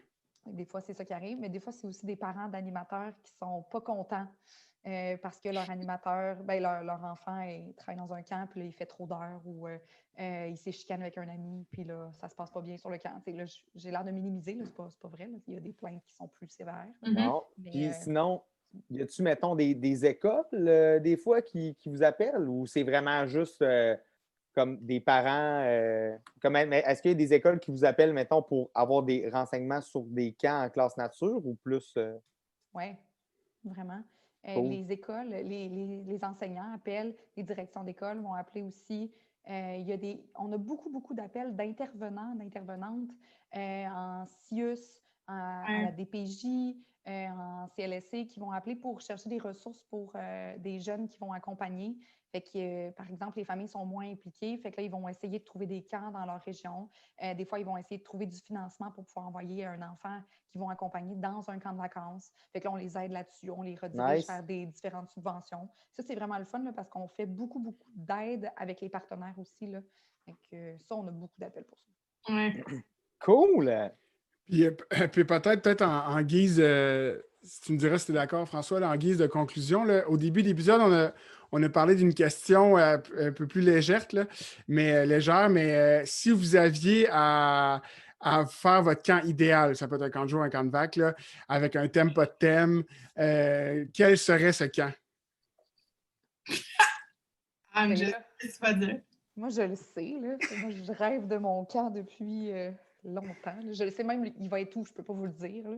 Des fois, c'est ça qui arrive, mais des fois, c'est aussi des parents d'animateurs qui ne sont pas contents parce que leur animateur, leur enfant travaille dans un camp, puis là, il fait trop d'heures ou il s'est chicané avec un ami, puis là, ça se passe pas bien sur le camp. Là, j'ai l'air de minimiser, là, c'est pas vrai. Là. Il y a des plaintes qui sont plus sévères. Non. Puis sinon, y a-tu, mettons, des écoles, des fois, qui vous appellent ou c'est vraiment juste comme des parents? Est-ce qu'il y a des écoles qui vous appellent, mettons, pour avoir des renseignements sur des camps en classe nature ou plus? Oui, vraiment. Cool. Les écoles, les enseignants appellent, les directions d'école vont appeler aussi. On a beaucoup, beaucoup d'appels d'intervenants, d'intervenantes en CIUS, à la DPJ, en CLSC qui vont appeler pour chercher des ressources pour des jeunes qui vont accompagner. Fait que, par exemple, les familles sont moins impliquées. Fait que là, ils vont essayer de trouver des camps dans leur région. Des fois, ils vont essayer de trouver du financement pour pouvoir envoyer un enfant qu'ils vont accompagner dans un camp de vacances. Fait que là, on les aide là-dessus, on les redirige vers des différentes subventions. Ça, c'est vraiment le fun là, parce qu'on fait beaucoup, beaucoup d'aide avec les partenaires aussi. Là. Fait que ça, on a beaucoup d'appels pour ça. Ouais. Cool! Puis peut-être en guise, si tu me dirais si tu es d'accord, François, là, en guise de conclusion, là, au début de l'épisode, on a parlé d'une question un peu plus légère, mais si vous aviez à faire votre camp idéal, ça peut être un camp de jour, un camp de vac, là, avec un thème, pas de thème, quel serait ce camp? Qu'est-ce que tu vas dire? Moi, je le sais. Là. Moi, je rêve de mon camp depuis longtemps. Là. Je le sais même, il va être où, je ne peux pas vous le dire. Là.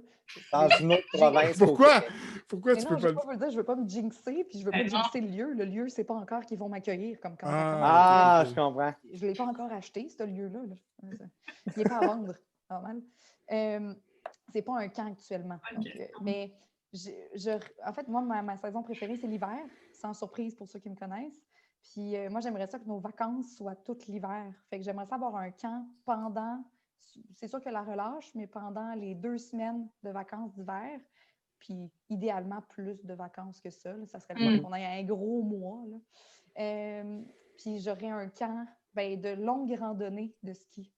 Dans une autre province. Pourquoi? Pourquoi mais tu non, peux je ne pas peux pas vous le dire, je ne veux pas me jinxer, puis je ne veux pas jinxer le lieu. Le lieu, c'est pas encore qu'ils vont m'accueillir comme camp. Je comprends. Je ne l'ai pas encore acheté, ce lieu-là. Là. Il n'est pas à vendre, normal. C'est pas un camp actuellement. Donc, mais en fait, moi, ma saison préférée, c'est l'hiver, sans surprise pour ceux qui me connaissent. Puis moi, j'aimerais ça que nos vacances soient tout l'hiver. Fait que j'aimerais ça avoir un camp pendant, c'est sûr que la relâche, mais pendant les 2 semaines de vacances d'hiver. Puis idéalement, plus de vacances que ça. Là. Ça serait le fun qu'on ait un gros mois. Là. Puis j'aurais un camp de longue randonnée de ski.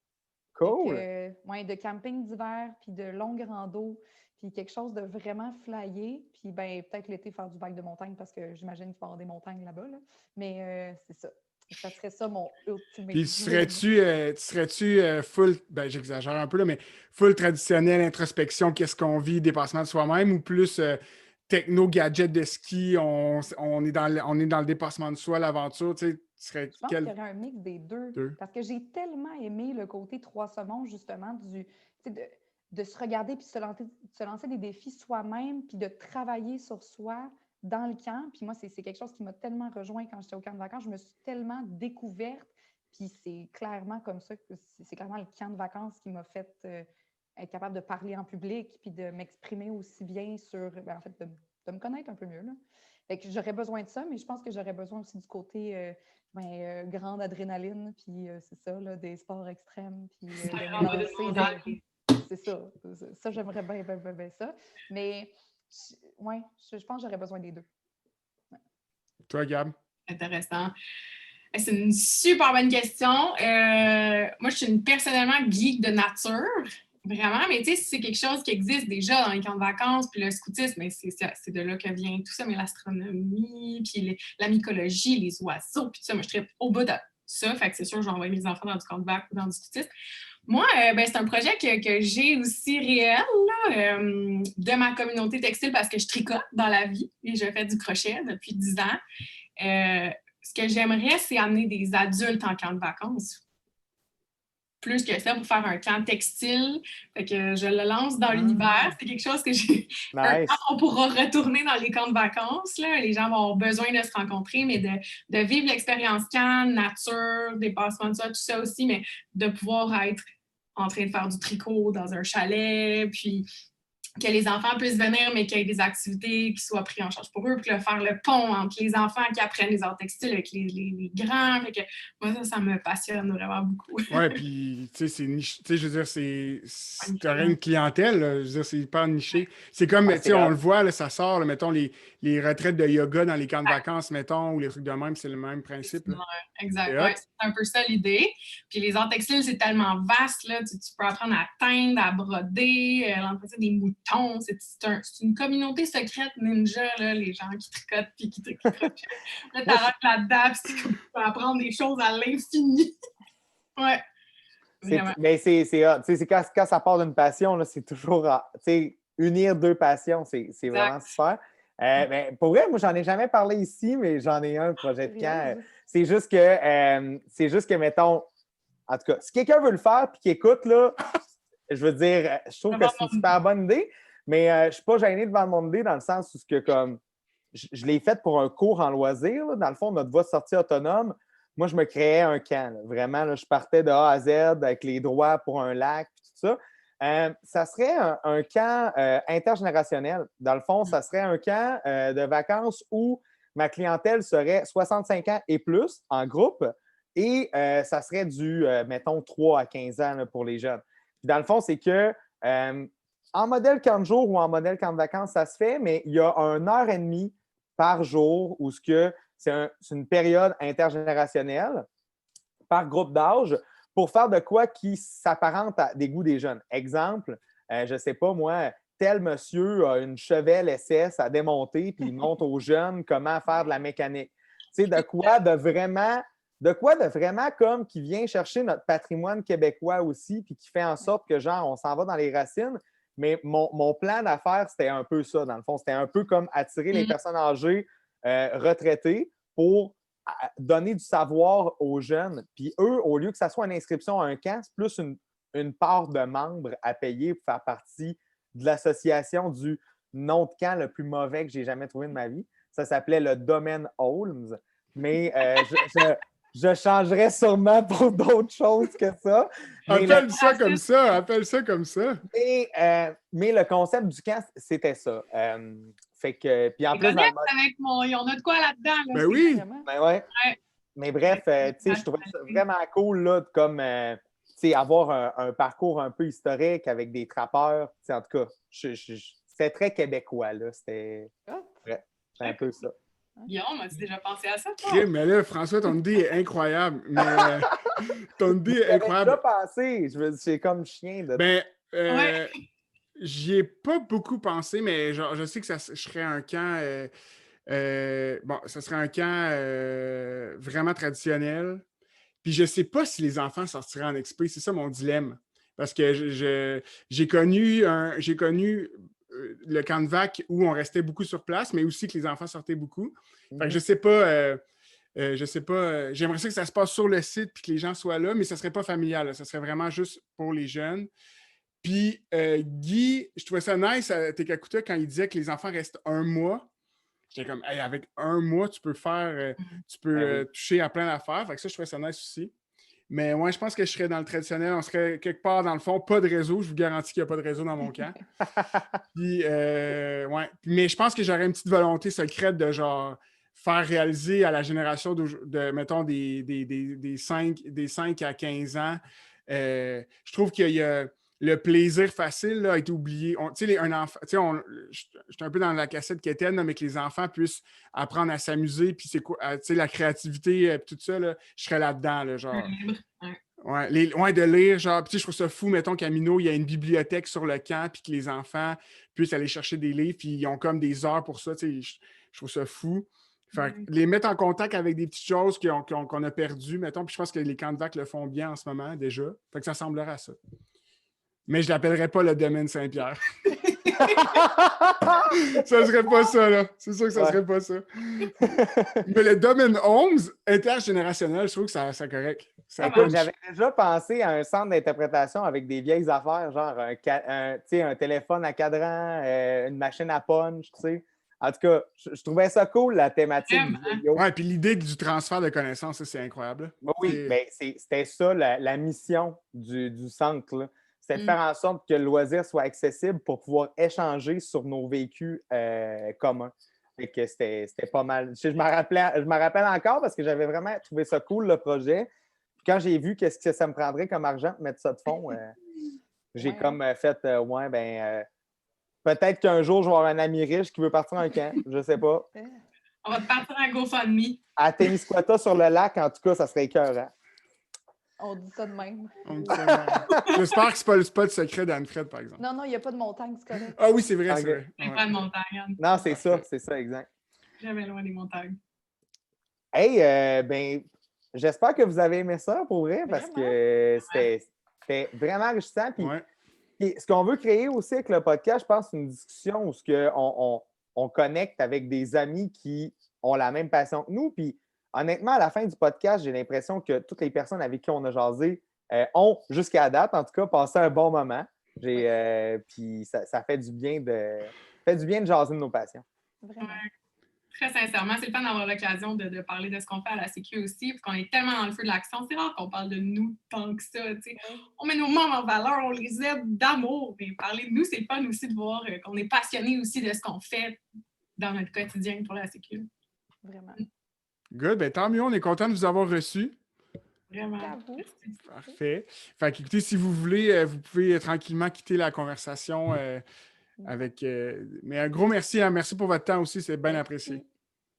Cool! De camping d'hiver, puis de longue rando, puis quelque chose de vraiment flyé. Puis peut-être l'été faire du bike de montagne parce que j'imagine qu'il va y avoir des montagnes là-bas. Là. Mais c'est ça. Ça serait ça mon ultimate. Puis serais-tu full, j'exagère un peu, là, mais full traditionnel, introspection, qu'est-ce qu'on vit, dépassement de soi-même, ou plus techno-gadget de ski, on est dans le dépassement de soi, l'aventure, tu sais, tu serais Je pense qu'il y aurait un mix des deux. Deux. Parce que j'ai tellement aimé le côté trois saumons, justement, tu sais, de se regarder puis se lancer des défis soi-même, puis de travailler sur soi dans le camp. Puis moi, c'est quelque chose qui m'a tellement rejoint quand j'étais au camp de vacances. Je me suis tellement découverte. Puis c'est clairement comme ça que c'est clairement le camp de vacances qui m'a fait être capable de parler en public puis de m'exprimer aussi bien sur, en fait, de me connaître un peu mieux, là. Fait que j'aurais besoin de ça, mais je pense que j'aurais besoin aussi du côté grande adrénaline, puis c'est ça, là, des sports extrêmes, puis de me lancer. C'est ça. Ça, j'aimerais bien ça. Mais, ouais, je pense que j'aurais besoin des deux. Ouais. Toi, Gab? Intéressant. C'est une super bonne question. Moi, je suis personnellement geek de nature, vraiment, mais tu sais, c'est quelque chose qui existe déjà dans les camps de vacances, puis le scoutisme, mais c'est de là que vient tout ça, mais l'astronomie, puis la mycologie, les oiseaux, puis tout ça, moi, je serais au bout de ça, fait que c'est sûr que je vais envoyer mes enfants dans du camp de vacances ou dans du scoutisme. Moi, c'est un projet que j'ai aussi réel là, de ma communauté textile parce que je tricote dans la vie et je fais du crochet depuis 10 ans. Ce que j'aimerais, c'est amener des adultes en camp de vacances. Plus que ça, pour faire un camp textile. Fait que je le lance dans l'univers. C'est quelque chose que j'ai... Nice. On pourra retourner dans les camps de vacances. Là. Les gens vont avoir besoin de se rencontrer, mais de vivre l'expérience camp, nature, dépassement de ça, tout ça aussi, mais de pouvoir être en train de faire du tricot dans un chalet, puis que les enfants puissent venir, mais qu'il y ait des activités qui soient prises en charge pour eux, puis faire le pont entre les enfants qui apprennent les arts textiles avec les grands. Fait que, moi, ça me passionne vraiment beaucoup. Ouais, puis, tu sais, c'est niche. Tu sais, je veux dire, t'aurais une clientèle, là, je veux dire, c'est hyper niché. C'est comme, tu sais, on le voit, là, ça sort, là, mettons, les retraites de yoga dans les camps de vacances, mettons, ou les trucs de même, c'est le même principe. Exact, ouais, c'est un peu ça l'idée. Puis les arts textiles, c'est tellement vaste, là, tu peux apprendre à teindre, à broder, l'entretien des moutons. C'est une communauté secrète ninja, là, les gens qui tricotent puis qui tricotent. Là, t'arrêtes là-dedans, puis tu peux apprendre des choses à l'infini. Ouais. Mais c'est quand ça part d'une passion, là, c'est toujours unir deux passions, c'est vraiment super. Ben, pour vrai, moi, j'en ai jamais parlé ici, mais j'en ai un projet de camp. C'est juste que, mettons, en tout cas, si quelqu'un veut le faire et qu'il écoute, là, je veux dire, je trouve que c'est une super bonne idée, mais je ne suis pas gêné devant mon idée dans le sens où comme je l'ai faite pour un cours en loisir. Là. Dans le fond, notre voie de sortie autonome, moi, je me créais un camp. Là. Vraiment, là, je partais de A à Z avec les droits pour un lac et tout ça. Ça serait un camp intergénérationnel. Dans le fond, ça serait un camp de vacances où ma clientèle serait 65 ans et plus en groupe et ça serait mettons, 3 à 15 ans là, pour les jeunes. Puis dans le fond, c'est que en modèle camp de jour ou en modèle camp de vacances, ça se fait, mais il y a 1h30 par jour où c'est une période intergénérationnelle par groupe d'âge pour faire de quoi qui s'apparente à des goûts des jeunes. Exemple, je ne sais pas moi, tel monsieur a une Chevelle SS à démonter puis il montre aux jeunes comment faire de la mécanique. Tu sais, de quoi de vraiment comme qui vient chercher notre patrimoine québécois aussi puis qui fait en sorte que genre on s'en va dans les racines. Mais mon plan d'affaires, c'était un peu ça, dans le fond. C'était un peu comme attirer les personnes âgées retraitées pour donner du savoir aux jeunes. Puis eux, au lieu que ça soit une inscription à un camp, c'est plus une part de membres à payer pour faire partie de l'association du nom de camp le plus mauvais que j'ai jamais trouvé de ma vie. Ça s'appelait le Domaine Holmes. Mais je changerais sûrement pour d'autres choses que ça. Appelle ça comme ça. Mais le concept du camp, c'était ça. Fait que, puis en plus, il y en a de quoi là-dedans. Là, ben oui! Ben ouais. Mais bref, je trouvais ça vraiment cool là, comme avoir un parcours un peu historique avec des trappeurs. En tout cas, c'était très québécois. Là. C'était un peu ça. Guillaume, as-tu déjà pensé à ça? Mais là, François, ton idée est incroyable. Ton idée est incroyable. J'ai déjà pensé. C'est comme chien. J'y ai pas beaucoup pensé, mais genre, je sais que je serais un camp... ça serait un camp vraiment traditionnel. Puis je sais pas si les enfants sortiraient en expé. C'est ça mon dilemme. Parce que j'ai connu le camp de vac où on restait beaucoup sur place, mais aussi que les enfants sortaient beaucoup. Fait que je sais pas, j'aimerais ça que ça se passe sur le site puis que les gens soient là, mais ça serait pas familial, là. Ça serait vraiment juste pour les jeunes. Puis Guy, je trouvais ça nice à Tekakuta quand il disait que les enfants restent un mois. J'étais comme, hey, avec un mois, tu peux toucher à plein d'affaires. Fait que ça, je trouvais ça nice aussi. Mais moi, je pense que je serais dans le traditionnel. On serait quelque part dans le fond, pas de réseau. Je vous garantis qu'il n'y a pas de réseau dans mon camp. Puis, ouais. Mais je pense que j'aurais une petite volonté secrète de genre faire réaliser à la génération mettons, des 5 à 15 ans. Je trouve qu'il y a le plaisir facile là, a été oublié. Tu sais, un enfant, je suis un peu dans la cassette quétaine, mais que les enfants puissent apprendre à s'amuser, puis c'est quoi, la créativité, tout ça, là, je serais là-dedans, là, genre. Ouais, de lire, genre, puis je trouve ça fou, mettons qu'à Minot, il y a une bibliothèque sur le camp, puis que les enfants puissent aller chercher des livres, puis ils ont comme des heures pour ça, tu sais, je trouve ça fou. Fait les mettre en contact avec des petites choses qu'on a perdues, mettons, puis je pense que les camps de vac le font bien en ce moment, déjà. Fait que ça semblerait à ça. Mais je ne l'appellerais pas le domaine Saint-Pierre. Ça ne serait pas ça, là. C'est sûr que ça ne serait pas ça. Mais le domaine Holmes, intergénérationnel, je trouve que ça correct. J'avais déjà pensé à un centre d'interprétation avec des vieilles affaires, genre un téléphone à cadran, une machine à punch, tu sais. En tout cas, je trouvais ça cool, la thématique du vidéo. Ouais, puis l'idée du transfert de connaissances, c'est incroyable. Oui, mais c'était ça, la mission du centre, là. C'est de faire en sorte que le loisir soit accessible pour pouvoir échanger sur nos vécus communs. Fait que c'était pas mal. Je me rappelle encore parce que j'avais vraiment trouvé ça cool, le projet. Puis quand j'ai vu qu'est-ce que ça me prendrait comme argent pour mettre ça de fond, j'ai comme fait, peut-être qu'un jour, je vais avoir un ami riche qui veut partir en camp. Je sais pas. On va te partir en GoFundMe. À Témiscouata, sur le lac, en tout cas, ça serait écœurant. On dit ça de même. J'espère que c'est pas le secret d'Anne-Fred, par exemple. Non, il n'y a pas de montagne, c'est correct. Ah oui, c'est vrai, c'est vrai. Il n'y a pas de montagne. Non, c'est ça, exact. J'avais loin des montagnes. Hey, j'espère que vous avez aimé ça, pour vrai, parce que c'était vraiment enrichissant. Puis, ce qu'on veut créer aussi avec le podcast, je pense, c'est une discussion où on connecte avec des amis qui ont la même passion que nous. Puis, honnêtement, à la fin du podcast, j'ai l'impression que toutes les personnes avec qui on a jasé ont, jusqu'à date, en tout cas, passé un bon moment. Puis ça fait du bien de jaser de nos passions. Vraiment. Très sincèrement, c'est le fun d'avoir l'occasion de parler de ce qu'on fait à la Sécu aussi, parce qu'on est tellement dans le feu de l'action. C'est rare qu'on parle de nous tant que ça. On met nos membres en valeur, on les aide d'amour. Mais parler de nous, c'est le fun aussi de voir qu'on est passionné aussi de ce qu'on fait dans notre quotidien pour la Sécu. Vraiment. Good, ben tant mieux, on est content de vous avoir reçus. Vraiment. Parfait. Fait qu'écoutez, si vous voulez, vous pouvez tranquillement quitter la conversation avec. Mais un gros merci, hein. Merci pour votre temps aussi, c'est bien apprécié.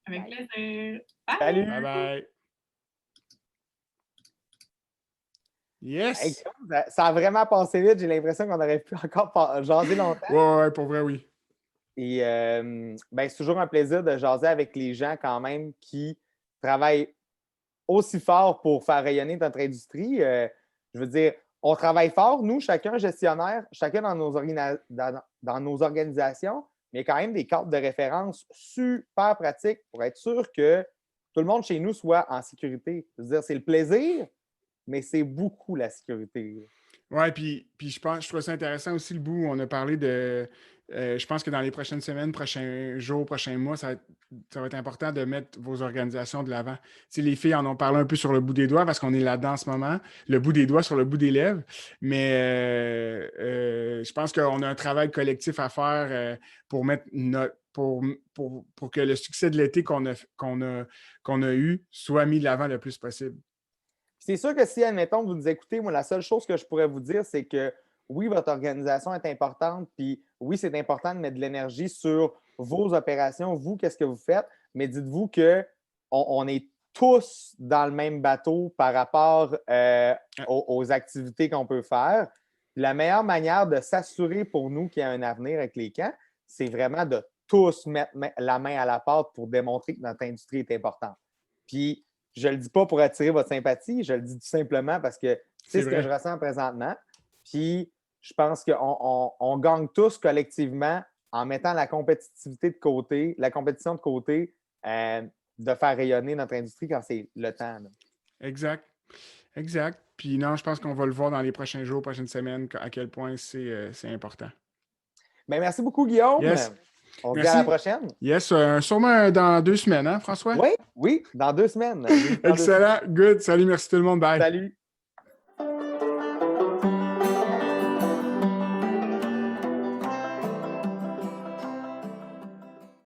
Avec plaisir. Bye. Salut! Bye bye. Yes! Hey, ça a vraiment passé vite. J'ai l'impression qu'on aurait pu encore jaser longtemps. Ouais, pour vrai, oui. Et c'est toujours un plaisir de jaser avec les gens quand même qui travaillent aussi fort pour faire rayonner notre industrie. Je veux dire, on travaille fort, nous, chacun gestionnaire, chacun dans nos organisations, mais quand même des cartes de référence super pratiques pour être sûr que tout le monde chez nous soit en sécurité. Je veux dire, c'est le plaisir, mais c'est beaucoup la sécurité. Oui, puis je trouve ça intéressant aussi le bout où on a parlé de. Je pense que dans les prochaines semaines, prochains jours, prochains mois, ça va être important de mettre vos organisations de l'avant. Les filles en ont parlé un peu sur le bout des doigts parce qu'on est là-dedans en ce moment, le bout des doigts sur le bout des lèvres. Mais je pense qu'on a un travail collectif à faire pour mettre pour que le succès de l'été qu'on a eu soit mis de l'avant le plus possible. C'est sûr que si, admettons, vous nous écoutez, moi, la seule chose que je pourrais vous dire, c'est que oui, votre organisation est importante, puis oui, c'est important de mettre de l'énergie sur vos opérations, vous, qu'est-ce que vous faites, mais dites-vous qu'on est tous dans le même bateau par rapport aux activités qu'on peut faire. La meilleure manière de s'assurer pour nous qu'il y a un avenir avec les camps, c'est vraiment de tous mettre la main à la pâte pour démontrer que notre industrie est importante. Puis, je ne le dis pas pour attirer votre sympathie, je le dis tout simplement parce que c'est ce que je ressens présentement. Puis, je pense qu'on gagne tous collectivement en mettant la compétitivité de côté, la compétition de côté, de faire rayonner notre industrie quand c'est le temps. Là. Exact. Exact. Puis non, je pense qu'on va le voir dans les prochains jours, prochaines semaines, à quel point c'est important. Ben, merci beaucoup, Guillaume. Yes. On se dit Merci. à la prochaine. Yes, sûrement dans 2 semaines, hein, François? Oui, dans 2 semaines. Excellent. Good. Salut, merci tout le monde. Bye. Salut.